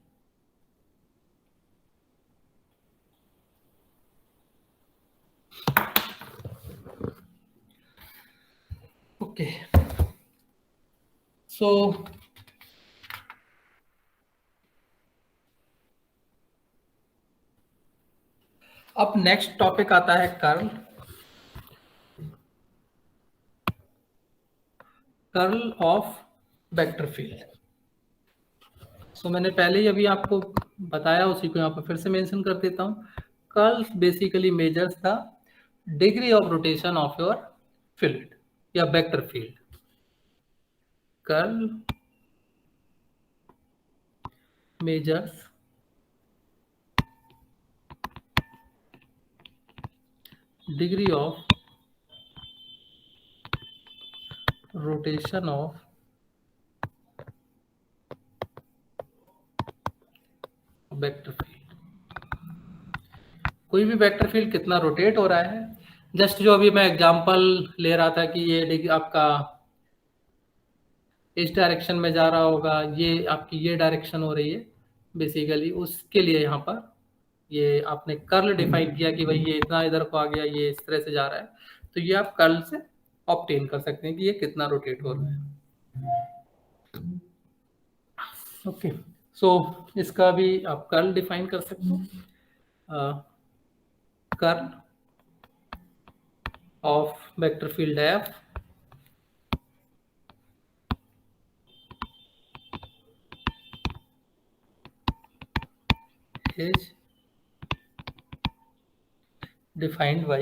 ओके, सो अब नेक्स्ट टॉपिक आता है कर्ल ऑफ वेक्टर फील्ड। सो मैंने पहले ही अभी आपको बताया, उसी को यहाँ पर फिर से मेंशन कर देता हूँ। Curl basically measures the degree of rotation of your field या vector field. Curl measures degree of rotation of vector field. कोई भी वेक्टर फील्ड कितना रोटेट हो रहा है, जस्ट जो अभी मैं एग्जांपल ले रहा था कि ये आपका इस डायरेक्शन में जा रहा होगा, ये आपकी ये डायरेक्शन हो रही है बेसिकली, उसके लिए यहाँ पर ये आपने कर्ल डिफाइन किया कि भाई ये इतना इधर को आ गया, ये इस तरह से जा रहा है, तो ये आप कर्ल से ऑब्टेन कर सकते हैं कि ये कितना रोटेट हो रहा है। ओके, सो इसका भी आप कर्ल डिफाइन कर सकते हैं। Curl of vector field F is defined by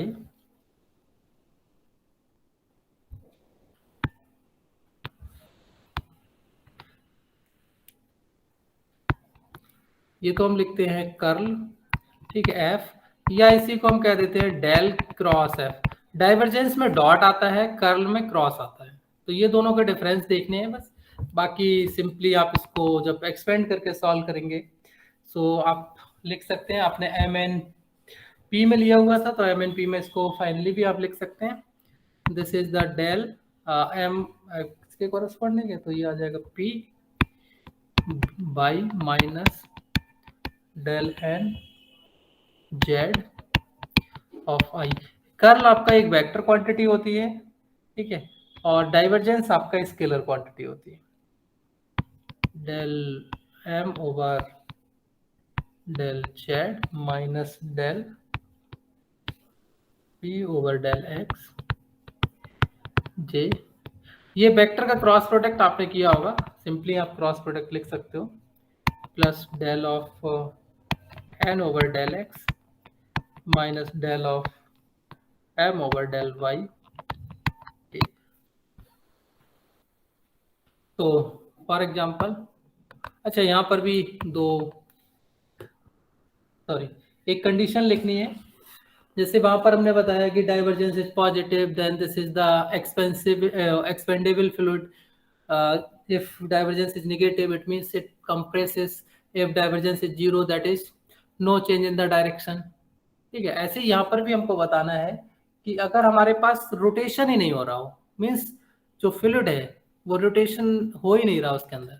ये तो हम लिखते हैं कर्ल, ठीक है, एफ, या इसी को हम कह देते हैं डेल क्रॉस एफ। डाइवर्जेंस में डॉट आता है, कर्ल में क्रॉस आता है, तो ये दोनों के डिफरेंस देखने हैं बस। बाकी सिंपली आप इसको जब एक्सपेंड करके सॉल्व करेंगे सो आप लिख सकते हैं, आपने एम एन पी में लिया हुआ था तो एम एन पी में इसको फाइनली भी आप लिख सकते हैं, this is the del m इसके कॉरेस्पॉन्डिंग है, तो ये आ जाएगा p by minus del n z of i. Curl आपका एक वेक्टर क्वांटिटी होती है, ठीक है, और डाइवर्जेंस आपका स्केलर क्वांटिटी होती है। Del M over del z minus del P over del x j. ये वेक्टर का क्रॉस प्रोडक्ट आपने किया होगा, सिंपली आप क्रॉस प्रोडक्ट लिख सकते हो, plus del of n over del x minus del of m over del y. तो फॉर एग्जांपल, अच्छा यहाँ पर भी एक कंडीशन लिखनी है, जैसे वहां पर हमने बताया कि divergence is positive then this is the expandable fluid, if divergence is negative it means it compresses, if divergence is zero that is no change in the direction, ठीक है। ऐसे यहाँ पर भी हमको बताना है कि अगर हमारे पास रोटेशन ही नहीं हो रहा हो, मीन्स जो फ्लूइड है वो रोटेशन हो ही नहीं रहा उसके अंदर,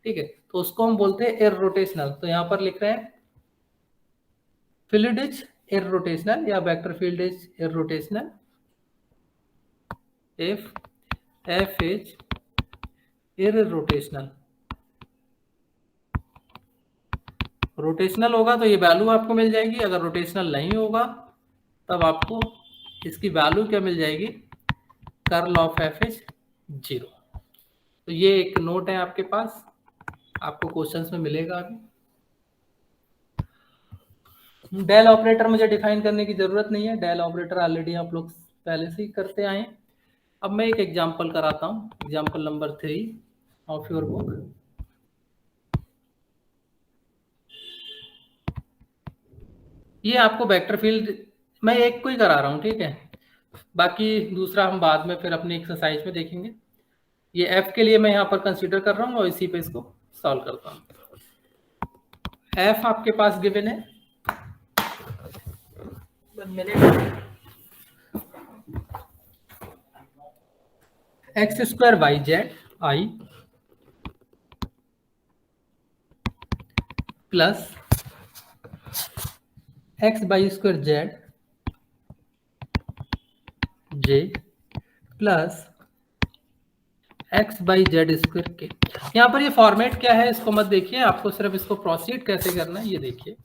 ठीक है, तो उसको हम बोलते हैं इररोटेशनल। तो यहाँ पर लिख रहे हैं फ्लूइड इज इररोटेशनल या vector field is irrotational if F is irrotational. Rotational होगा तो ये वैल्यू आपको मिल जाएगी, अगर रोटेशनल नहीं होगा तब आपको इसकी वैल्यू क्या मिल जाएगी, कर्ल ऑफ एफ इज 0। तो ये एक नोट है आपके पास, आपको क्वेश्चंस में मिलेगा अभी। डेल ऑपरेटर मुझे डिफाइन करने की जरूरत नहीं है, डेल ऑपरेटर ऑलरेडी आप लोग पहले से ही करते आए हैं। अब मैं एक एग्जांपल कराता हूँ, example number 3 of your book. ये आपको वेक्टर फील्ड मैं एक को ही करा रहा हूँ, ठीक है, बाकी दूसरा हम बाद में फिर अपनी एक्सरसाइज में देखेंगे। ये एफ के लिए मैं यहाँ पर कंसीडर कर रहा हूँ और इसी पे इसको सॉल्व करता हूँ। एफ आपके पास गिवन है, x square y z i plus x by square z j plus x by z square k. यहाँ पर ये फॉर्मेट क्या है इसको मत देखिए, आपको सिर्फ इसको प्रोसीड कैसे करना है ये देखिए।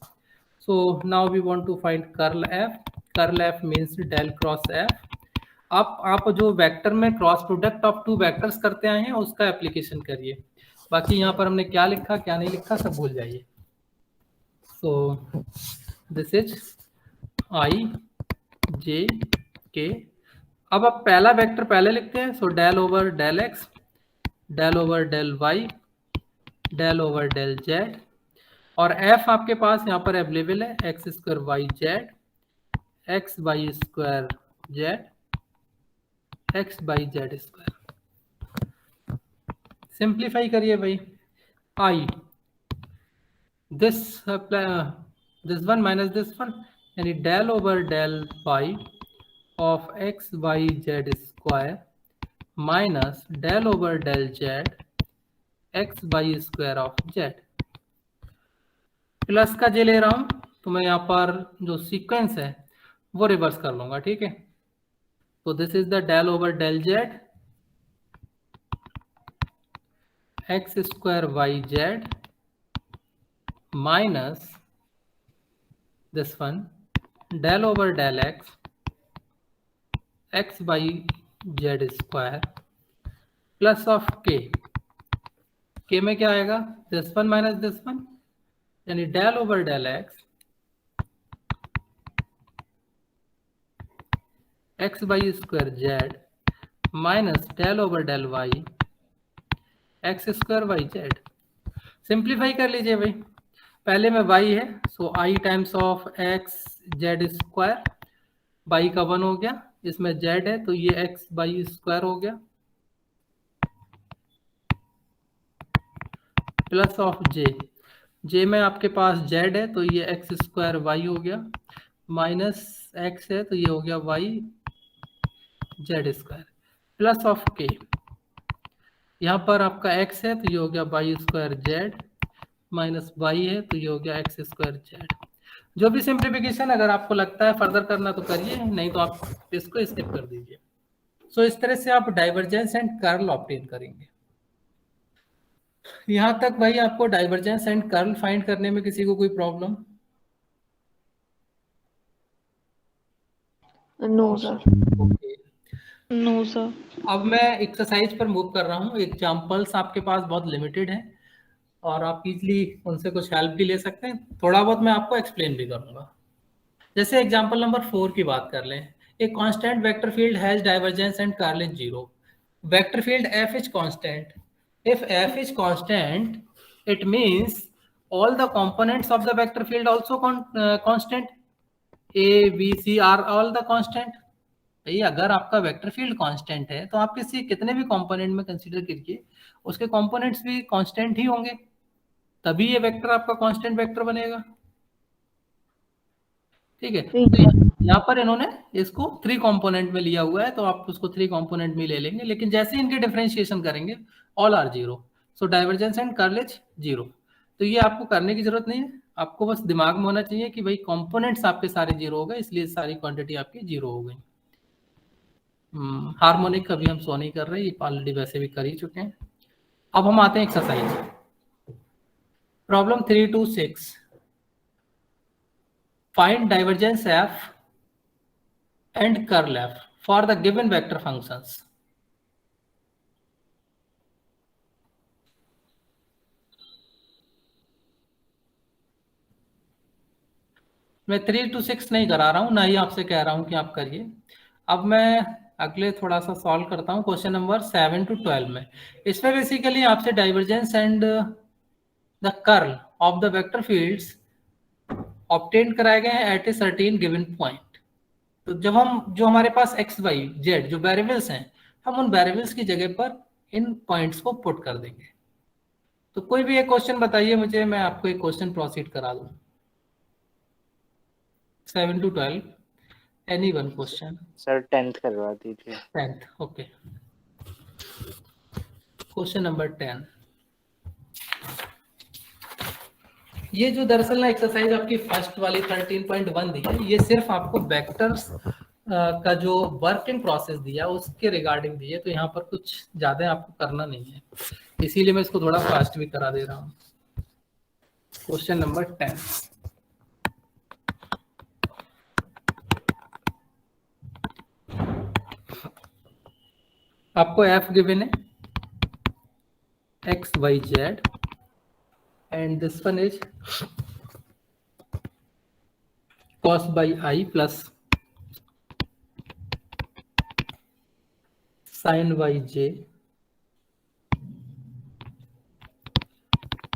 So now we want to find curl F. Curl F means del cross F. आप जो वेक्टर में cross product of two vectors करते आए हैं उसका एप्लीकेशन करिए, बाकी यहाँ पर हमने क्या लिखा क्या नहीं लिखा सब भूल जाइए। सो दिस इज आई जे के। अब आप पहला वेक्टर पहले लिखते हैं, so del over del x, del over del y, del over del z, और एफ आपके पास यहाँ पर अवेलेबल है x square y z, x y square z, x by z square. Simplify करिए भाई, i this one minus this one, यानी del over del Y of x Y Z square minus del over del z x y square of z. Plus का जे ले रहा हूं तो मैं यहाँ पर जो सीक्वेंस है वो रिवर्स कर लूंगा, ठीक है। तो this is the del over del z x square y z minus this one del over del x x Y Z square plus of k में क्या आएगा, this one minus this one, यानी del over del x y square Z minus del over del y x square y z. Simplify कर लीजिए भाई, पहले में y है so i times of x z square, y का 1 हो गया, इसमें z है तो ये एक्स वाई स्क्वायर हो गया प्लस ऑफ जे में आपके पास z है तो ये एक्स स्क्वायर वाई हो गया माइनस एक्स है तो ये हो गया Y Z square plus of के, यहाँ पर आपका x है तो ये हो गया Y square Z minus Y है तो ये हो गया एक्स स्क्वायर जेड। जो भी सिंप्लीफिकेशन अगर आपको लगता है फर्दर करना तो करिए, नहीं तो आप इसको स्किप कर दीजिए। सो इस तरह से आप डाइवर्जेंस एंड कर्ल ऑब्टेन करेंगे। यहाँ तक भाई आपको डाइवर्जेंस एंड कर्ल फाइंड करने में किसी को कोई problem? No sir. Okay, no sir. अब मैं एक्सरसाइज पर मूव कर रहा हूँ। एग्जाम्पल्स आपके पास बहुत लिमिटेड हैं और आप इजली उनसे कुछ हेल्प भी ले सकते हैं, थोड़ा बहुत मैं आपको एक्सप्लेन भी करूंगा। जैसे एग्जाम्पल नंबर 4 की बात कर लें, a constant vector field has divergence and curl is 0। Vector field f is constant. If f is constant, it means all the components of the vector field also constant. A, B, C are all the constant. भाई अगर आपका वेक्टर फील्ड कांस्टेंट है तो आप किसी कितने भी कंपोनेंट में कंसीडर करिए, उसके कंपोनेंट्स भी कांस्टेंट ही होंगे, तभी ये वेक्टर आपका कांस्टेंट वेक्टर बनेगा, ठीक है। तो यहाँ पर इन्होंने इसको 3 कंपोनेंट में लिया हुआ है तो आप उसको 3 कंपोनेंट में ले लेंगे, लेकिन जैसे इनके डिफरेंशिएशन करेंगे all are 0, so divergence and curl is 0। तो ये आपको करने की जरूरत नहीं है, आपको बस दिमाग में होना चाहिए कि भाई कंपोनेंट्स आपके सारे 0 हो गए, इसलिए सारी क्वांटिटी आपकी 0 हो गई। हार्मोनिक अभी हम सो नहीं कर रहे, ये ऑलरेडी वैसे भी कर ही चुके हैं। अब हम आते हैं exercise problem 326। Find divergence f and curl f for the given vector functions. मैं 3 to 6 नहीं करा रहा हूं, ना ही आपसे कह रहा हूं कि आप करिए। अब मैं अगले थोड़ा सा सॉल्व करता हूं क्वेश्चन नंबर 7 to 12 में। इसमें बेसिकली आपसे divergence and the curl of the vector fields obtain कराए गए हैं at a certain given point. तो जब हम जो हमारे पास एक्स वाई जेड जो वेरिएबल्स हैं, हम उन वेरिएबल्स की जगह पर इन पॉइंट्स को पुट कर देंगे। तो कोई भी एक क्वेश्चन बताइए मुझे, मैं आपको एक क्वेश्चन प्रोसीड करा दूं। 7 to 12 any one question? Sir 10th करवा दीजिए। 10th, okay. Question number 10। ये जो दरअसल ना एक्सरसाइज आपकी फर्स्ट वाली 13.1 दी है, ये सिर्फ आपको वेक्टर्स का जो वर्किंग प्रोसेस दिया उसके रिगार्डिंग दी है, तो यहाँ पर कुछ ज्यादा आपको करना नहीं है, इसीलिए मैं इसको थोड़ा फास्ट भी करा दे रहा हूँ। Question number 10। आपको एफ गिवन है x Y Z and this one is cos by I plus sin yj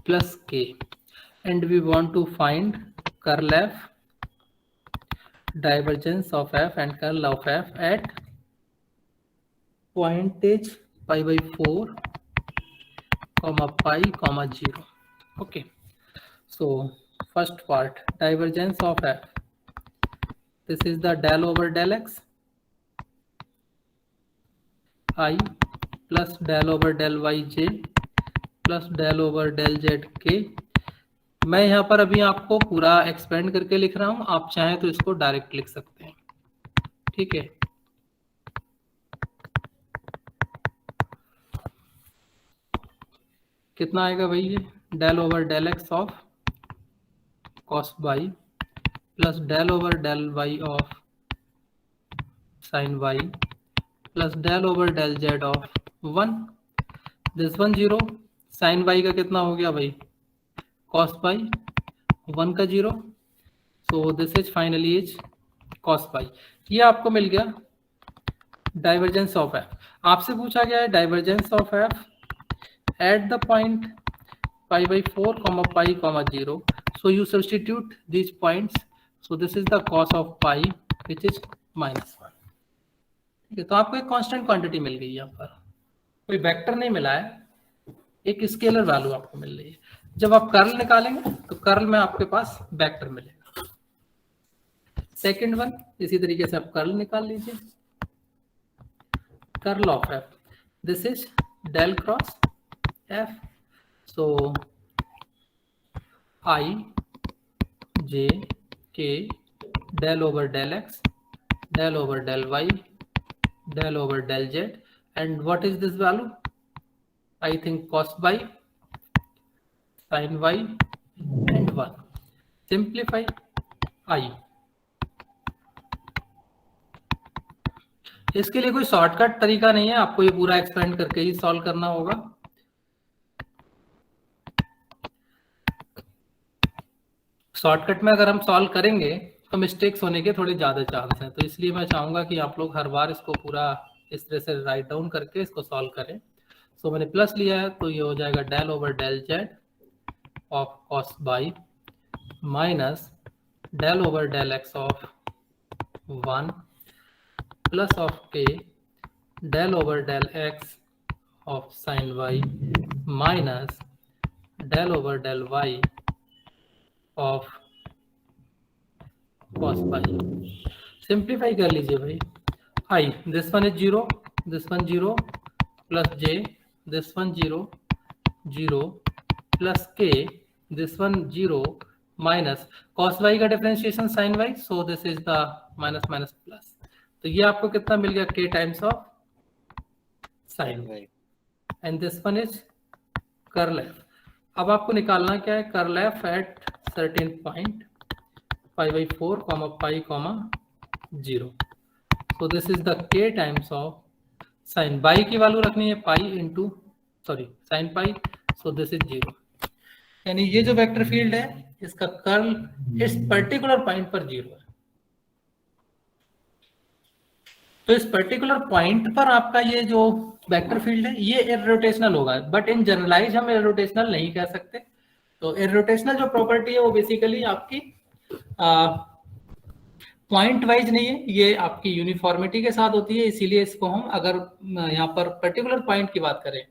plus k, and we want to find curl f, divergence of f and curl of f at pointage pi by 4 comma pi comma 0. Okay, so first part, divergence of f this is the del over del x I plus del over del Y J plus del over del Z K. मैं यहाँ पर अभी आपको पूरा एक्सपेंड करके लिख रहा हूँ, आप चाहें तो इसको डायरेक्ट लिख सकते हैं, ठीक है। कितना आएगा भाई ये, del over del x of cos Y plus del over del Y of sine Y plus del over del Z of 1, this one 0, sine Y का कितना हो गया भाई, कॉस वाई 1 का 0, so this is finally is cos Y. ये आपको मिल गया डाइवर्जेंस ऑफ एफ। आपसे पूछा गया है divergence of F at the point pi by 4 comma pi comma 0, so you substitute these points, so this is the cos of pi which is minus 1, ठीक है। तो आपको एक कांस्टेंट क्वांटिटी मिल गई, यहाँ पर कोई वेक्टर नहीं मिला है, एक स्केलर वैल्यू आपको मिल रही है। जब आप कर्ल निकालेंगे तो कर्ल में आपके पास वेक्टर मिलेगा। सेकंड वन इसी तरीके से आप कर्ल निकाल लीजिए, curl of F, this is del cross F, so I J K del over del X del over del Y del over del Z, and what is this value? I think cos Y sin Y and 1. Simplify I. इसके लिए कोई शॉर्टकट तरीका नहीं है, आपको ये पूरा एक्सपेंड करके ही सॉल्व करना होगा। शॉर्टकट में अगर हम सॉल्व करेंगे तो मिस्टेक्स होने के थोड़े ज़्यादा चांस हैं, तो इसलिए मैं चाहूँगा कि आप लोग हर बार इसको पूरा इस तरह से राइट डाउन करके इसको सॉल्व करें। सो मैंने प्लस लिया है तो ये हो जाएगा del over del Z of cos by minus del over del x of 1 plus of k del over del x of sine y minus del over del Y of cos pi. Simplify कर लीजिए भाई, i this one is 0, this one 0 plus j this one 0 0 plus k this one 0 minus cos y का differentiation sin y, so this is the minus minus plus. तो ये आपको कितना मिल गया, k times of sin Y, and this one is curl F. अब आपको निकालना क्या है, curl F at certain point pi by 4 comma pi comma 0, so this is the k times of sine Y की वैल्यू रखनी है pi into sine pi, so this is 0। यानी ये जो वेक्टर फील्ड है इसका कर्ल इस पर्टिकुलर पॉइंट पर 0 है। तो इस पर्टिकुलर पॉइंट पर आपका ये जो वेक्टर फील्ड है ये इररोटेशनल होगा, बट इन जनरलाइज हम इररोटेशनल नहीं कह सकते। तो इररोटेशनल जो प्रॉपर्टी है वो बेसिकली आपकी पॉइंट वाइज नहीं है, ये आपकी यूनिफॉर्मिटी के साथ होती है। इसीलिए इसको हम अगर यहाँ पर पर्टिकुलर पॉइंट की बात करें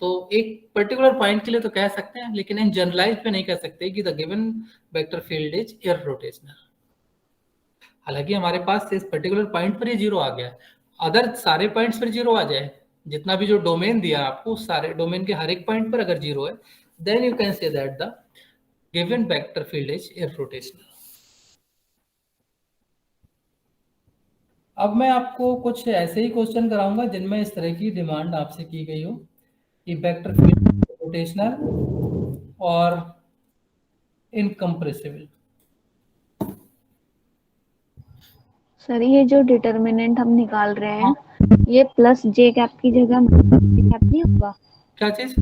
तो एक पर्टिकुलर पॉइंट के लिए तो कह सकते हैं, लेकिन इन जनरलाइज पे नहीं कह सकते कि the given vector field is irrotational. हालांकि हमारे पास इस पर्टिकुलर पॉइंट पर ही 0 आ गया, अगर सारे पॉइंट्स पर 0 आ जाए, जितना भी जो डोमेन दिया आपको सारे डोमेन के हर एक पॉइंट पर अगर 0 है, then you can say that the given vector field is irrotational। अब मैं आपको कुछ ऐसे ही क्वेश्चन कराऊंगा जिनमें इस तरह की डिमांड आपसे की गई हो कि वेक्टर फील्ड रोटेशनल और इनकम्प्रेसिबल। सर ये जो डिटर्मिनेंट हम निकाल रहे हैं, ये प्लस जे कैप की जगह जे कैप नहीं होगा? क्या चीज?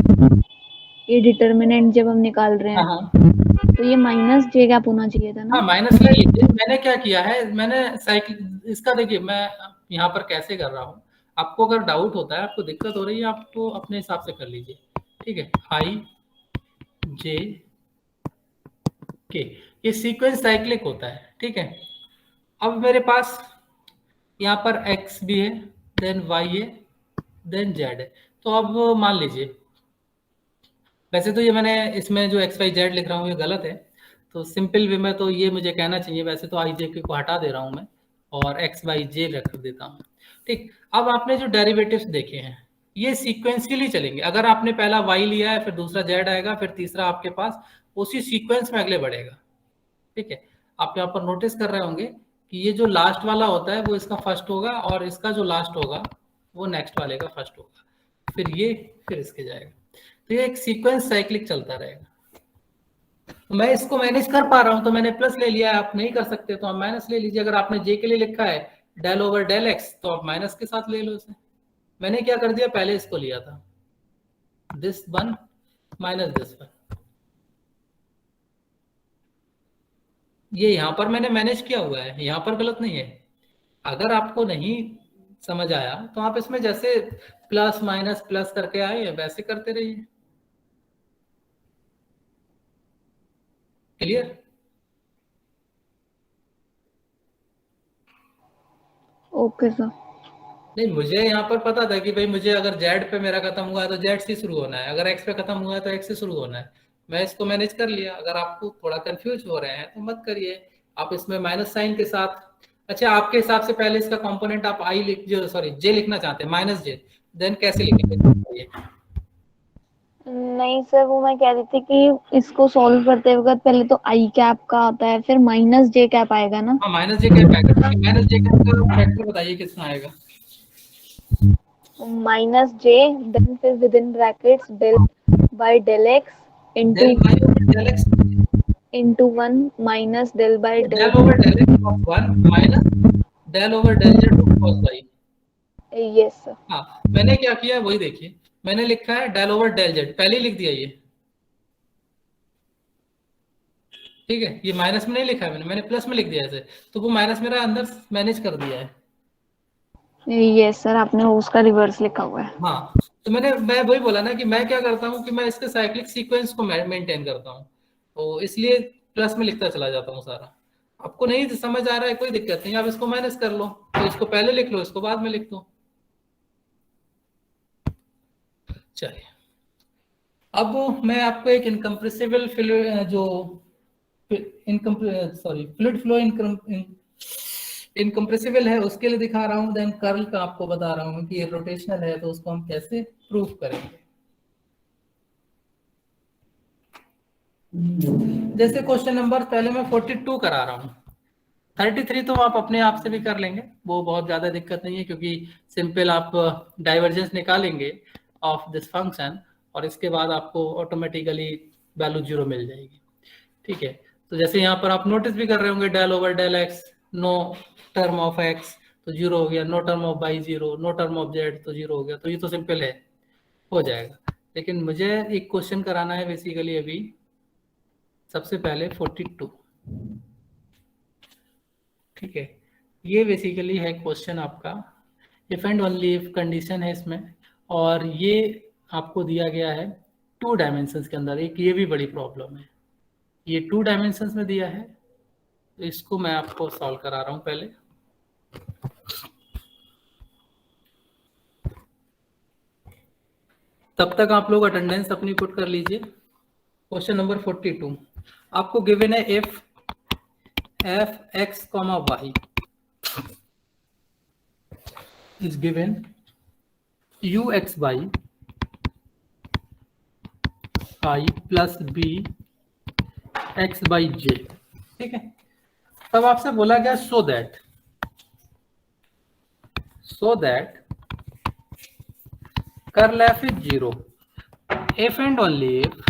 ये डिटर्मिनेंट जब हम निकाल रहे हैं तो ये माइनस जे कैप होना चाहिए था ना? हाँ, माइनस ले लीजिए। मैंने क्या किया है, मैंने साइकिल इसका देखिए मैं यहाँ पर कैसे कर रहा हूँ, आपको अगर डाउट होता है, आपको दिक्कत हो रही है, आपको अपने हिसाब से कर लीजिए, ठीक है। आई जे के ये सीक्वेंस साइक्लिक होता है, ठीक है। अब मेरे पास यहाँ पर x भी है, देन y है, देन z है। तो अब मान लीजिए, वैसे तो ये मैंने इसमें जो x y z लिख रहा हूँ ये गलत है, तो सिंपल वे में तो ये मुझे कहना चाहिए, वैसे तो i j k को हटा दे रहा हूँ मैं, और एक्स बाई जे रख देता हूँ। ठीक, अब आपने जो डेरिवेटिव्स देखे हैं ये सीक्वेंशियली चलेंगे। अगर आपने पहला y लिया है, फिर दूसरा z आएगा, फिर तीसरा आपके पास उसी सीक्वेंस में अगले बढ़ेगा। ठीक है, आप यहाँ पर नोटिस कर रहे होंगे कि ये जो लास्ट वाला होता है वो इसका फर्स्ट होगा, और इसका जो लास्ट होगा वो नेक्स्ट वाले का फर्स्ट होगा, फिर ये, फिर इसके जाएगा। तो ये एक सीक्वेंस साइक्लिक चलता रहेगा। तो मैं इसको मैनेज कर पा रहा हूं तो मैंने प्लस ले लिया है, आप नहीं कर सकते तो आप माइनस ले लीजिए। अगर आपने जे के लिए लिखा है डेल ओवर डेल एक्स तो आप माइनस के साथ ले लो इसे। मैंने क्या कर दिया, पहले इसको लिया था, this one minus this one, ये यहां पर मैंने मैनेज किया हुआ है, यहां पर गलत नहीं है। अगर आपको नहीं समझ आया तो आप इसमें जैसे प्लस माइनस प्लस करके आए वैसे करते रहिए। क्लियर? Okay sir. नहीं, मुझे यहाँ पर पता था कि भाई मुझे अगर जेड पे मेरा खत्म हुआ है तो जेड से शुरू होना है, अगर एक्स पे खत्म हुआ है तो एक्स से शुरू होना है। मैं इसको मैनेज कर लिया। अगर आपको थोड़ा कंफ्यूज हो रहे हैं तो मत करिए, आप इसमें माइनस साइन के साथ, अच्छा आपके हिसाब से पहले इसका कंपोनेंट आप आई लिख, जो सॉरी जे लिखना चाहते हैं माइनस जे, देन कैसे लिखेंगे? नहीं सर, वो मैं कह रही थी कि इसको सॉल्व करते वक्त पहले तो आई कैप का आता है, फिर माइनस जे कैप आएगा ना। हाँ, माइनस जे कैप आएगा। माइनस जे कैप का फैक्टर बताइए कितना आएगा? माइनस जे, देन फिर with in brackets del by del x del by del X into one minus del by del over del x of 1 minus del over del Z of cos y। Yes sir. हाँ, मैंने क्या किया वही देखिए, मैंने लिखा है डेल ओवर डेल जेड, पहले ही लिख दिया ये। ठीक है, ये माइनस में नहीं लिखा है मैंने प्लस में लिख दिया ऐसे, तो वो माइनस मेरा अंदर मैनेज कर दिया है। यस सर, आपने उसका रिवर्स लिखा हुआ है। हाँ, तो मैं वही बोला ना कि मैं क्या करता हूँ कि मैं इसके साइक्लिक सीक्वेंस को मेंटेन करता हूँ, तो इसलिए प्लस में लिखता चला जाता हूँ सारा। आपको नहीं समझ आ रहा है कोई दिक्कत नहीं, आप इसको माइनस कर लो, तो इसको पहले लिख लो, इसको बाद में लिख दो। चलिए, अब मैं आपको एक इनकम्प्रेसिबल जो फ्लूइड फ्लो इनकम्प्रेसिबल है उसके लिए दिखा रहा हूँ। देन कर्ल का आपको बता रहा हूँ कि ये रोटेशनल है तो उसको हम कैसे प्रूफ करेंगे। जैसे क्वेश्चन नंबर पहले मैं 42 करा रहा हूँ, 33 तो आप अपने आप से भी कर लेंगे, वो बहुत ज्यादा दिक्कत नहीं है, क्योंकि सिंपल आप डाइवर्जेंस निकालेंगे ऑफ दिस फंक्शन और इसके बाद आपको ऑटोमेटिकली वैल्यू 0 मिल जाएगी। ठीक है, तो जैसे यहाँ पर आप नोटिस भी कर रहे होंगे del over del X, no term of X तो 0 हो गया, no term of y 0, no term of z तो 0 हो गया। तो ये तो सिंपल है, हो जाएगा। लेकिन मुझे एक क्वेश्चन कराना है बेसिकली अभी। सबसे पहले 42, ठीक है, ये बेसिकली है क्वेश्चन आपका, if and only if condition है इसमें, और ये आपको दिया गया है 2 डायमेंशंस के अंदर। एक ये भी बड़ी प्रॉब्लम है, ये 2 डायमेंशंस में दिया है, तो इसको मैं आपको सॉल्व करा रहा हूं पहले। तब तक आप लोग अटेंडेंस अपनी पुट कर लीजिए। क्वेश्चन नंबर 42 आपको गिवन है if F x comma y is given u x y i plus b x by j. ठीक है, तब आपसे बोला गया so that curl F is 0 if and only if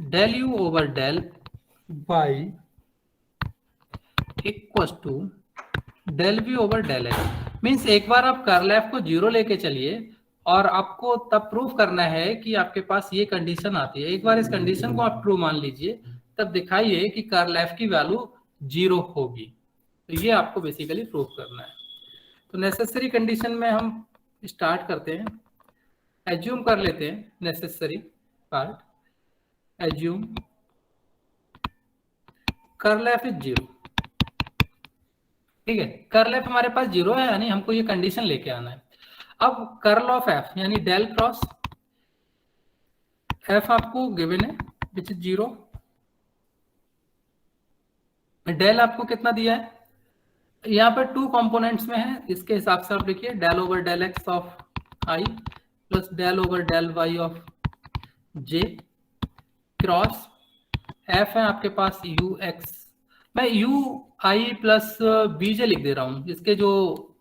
del you over del y equals to del we over del x. Means एक बार आप कर्ल एफ को 0 लेके चलिए और आपको तब प्रूफ करना है कि आपके पास ये कंडीशन आती है। एक बार इस कंडीशन को आप ट्रू मान लीजिए, तब दिखाइए कि कर्ल एफ की वैल्यू 0 होगी। तो ये आपको बेसिकली प्रूफ करना है। तो नेसेसरी कंडीशन में हम स्टार्ट करते हैं, एज्यूम कर लेते हैं necessary part, assume curl F is 0। ठीक है, कर्ल एफ हमारे पास 0 है, यानी हमको ये कंडीशन लेके आना है। अब कर्ल ऑफ एफ यानी डेल क्रॉस एफ आपको गिवन है विच इज 0, डेल आपको कितना दिया है, यहाँ पर 2 कंपोनेंट्स में है, इसके हिसाब से आप लिखिए del over del x of I plus del over del Y of J cross F है आपके पास यू एक्स, मैं यू आई प्लस बीजे लिख दे रहा हूँ, इसके जो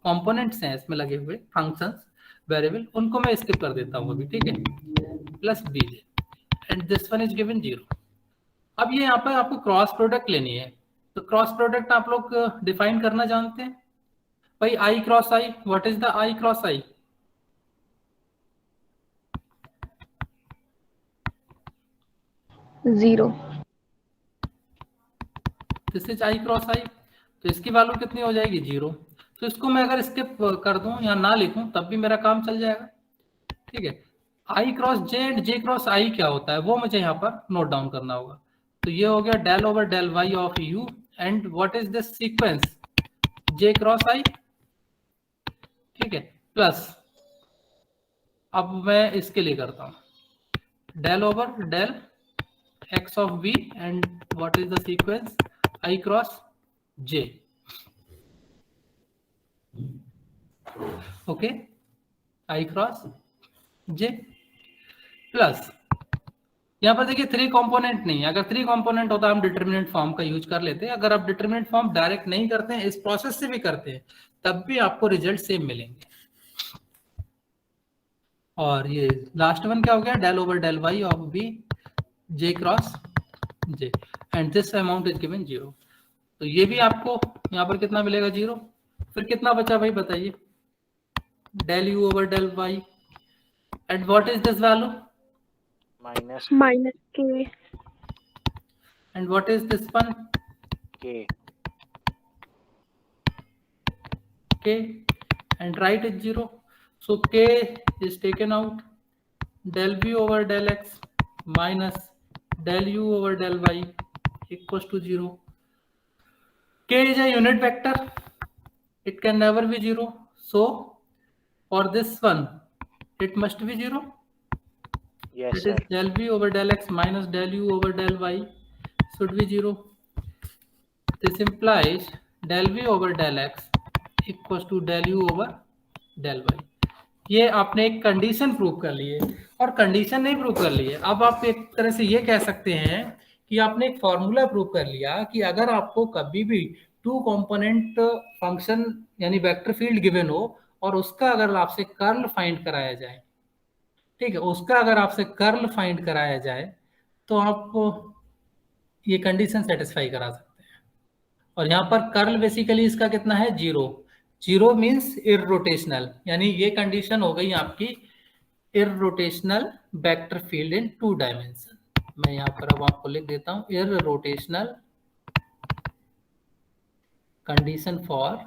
कंपोनेंट्स हैं इसमें लगे हुए फंक्शंस वेरिएबल उनको मैं स्किप कर देता हूँ अभी, ठीक है, plus V J and this one is given 0। अब ये यहाँ पर आपको क्रॉस प्रोडक्ट लेनी है, तो क्रॉस प्रोडक्ट आप लोग डिफाइन करना जानते हैं भाई, i cross i, what is the i cross i? Zero. This is i cross i, तो इसकी वैल्यू कितनी हो जाएगी 0। तो इसको मैं अगर स्किप कर दूं या ना लिखूं तब भी मेरा काम चल जाएगा, ठीक है। I cross J and j cross i क्या होता है वो मुझे यहाँ पर नोट डाउन करना होगा। तो ये हो गया del over del Y of u and what is this sequence j cross i, ठीक है, प्लस अब मैं इसके लिए करता हूं del over del x of v and what is the sequence i cross j, okay, i cross j plus यहाँ पर देखिए 3 कंपोनेंट नहीं है, अगर 3 कंपोनेंट होता हम डिटरमिनेंट फॉर्म का यूज कर लेते हैं, अगर आप डिटरमिनेंट फॉर्म डायरेक्ट नहीं करते हैं, इस प्रोसेस से भी करते हैं तब भी आपको रिजल्ट सेम मिलेंगे। और ये लास्ट वन क्या हो गया del over del Y of V J cross J and this amount is given 0। तो ये भी आपको यहाँ पर कितना मिलेगा 0। फिर कितना बचा भाई बताइए, del you over del y and what is this value minus k and what is this one k k and right is 0, so k is taken out, del v over del x minus del u over del y equals to 0. K is a unit vector, it can never be 0, so for this one it must be 0. yes It sir is del v over del x minus del u over del y should be 0. This implies del v over del x equal to del you over del Y. ये आपने एक कंडीशन प्रूव कर ली है, और कंडीशन नहीं प्रूव कर ली है, अब आप एक तरह से ये कह सकते हैं कि आपने एक फॉर्मूला प्रूव कर लिया कि अगर आपको कभी भी 2 कंपोनेंट फंक्शन यानी वेक्टर फील्ड गिवन हो और उसका अगर आपसे कर्ल फाइंड कराया जाए, ठीक है, उसका अगर आपसे कर्ल फाइंड कराया जाए तो आप ये कंडीशन सेटिस्फाई करा सकते हैं। और यहाँ पर कर्ल बेसिकली इसका कितना है 0। 0 मीन्स इररोटेशनल, यानी ये कंडीशन हो गई आपकी irrotational vector field in 2 dimension. मैं यहाँ पर अब आपको लिख देता हूँ irrotational condition for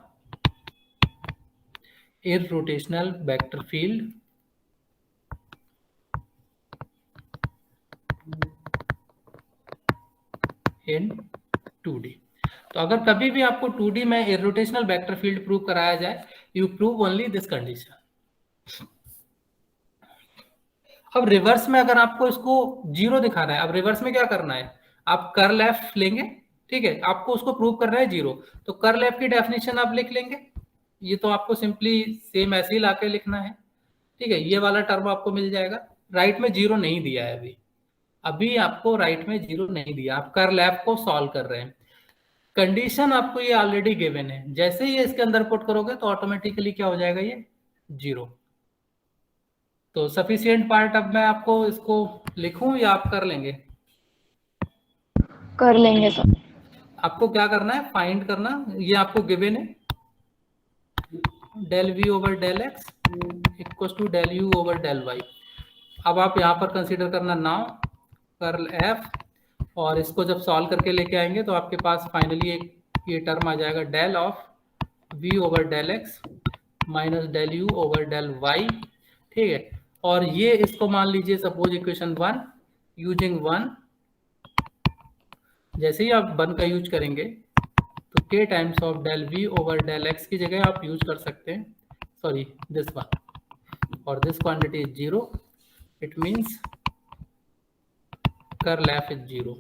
irrotational vector field in 2D। तो अगर कभी भी आपको 2D में इररोटेशनल वेक्टर फील्ड प्रूव कराया जाए, you prove only this condition. अब रिवर्स में अगर आपको इसको 0 दिखाना है, अब रिवर्स में क्या करना है, आप कर्ल एफ लेंगे, ठीक है, आपको उसको प्रूव करना है 0, तो कर्ल एफ की डेफिनेशन आप लिख लेंगे। ये तो आपको सिंपली सेम ऐसे ही लाके लिखना है, ठीक है, ये वाला टर्म आपको मिल जाएगा। राइट में 0 नहीं दिया है अभी आपको राइट में 0 नहीं दिया, आप कर्ल एफ को सॉल्व कर रहे हैं। कंडीशन आपको ये ऑलरेडी गिवन है, जैसे ही इसके अंदर पुट करोगे तो ऑटोमेटिकली क्या हो जाएगा ये 0। तो सफिशिएंट पार्ट अब मैं आपको इसको लिखूं या आप कर लेंगे? कर लेंगे सर। आपको क्या करना है, फाइंड करना, ये आपको गिवन है del we over del X equal to del you over del Y. अब आप यहाँ पर कंसीडर करना नाउ कर्ल एफ, और इसको जब सॉल्व करके लेके आएंगे तो आपके पास फाइनली एक ये टर्म आ जाएगा del of V over del x minus del you over del Y, ठीक है। और ये इसको मान लीजिए सपोज इक्वेशन 1 यूजिंग 1, जैसे ही आप 1 का यूज करेंगे तो k times of del we over del X की जगह आप यूज कर सकते हैं, सॉरी दिस वन, और this quantity is 0, it means curl F is 0।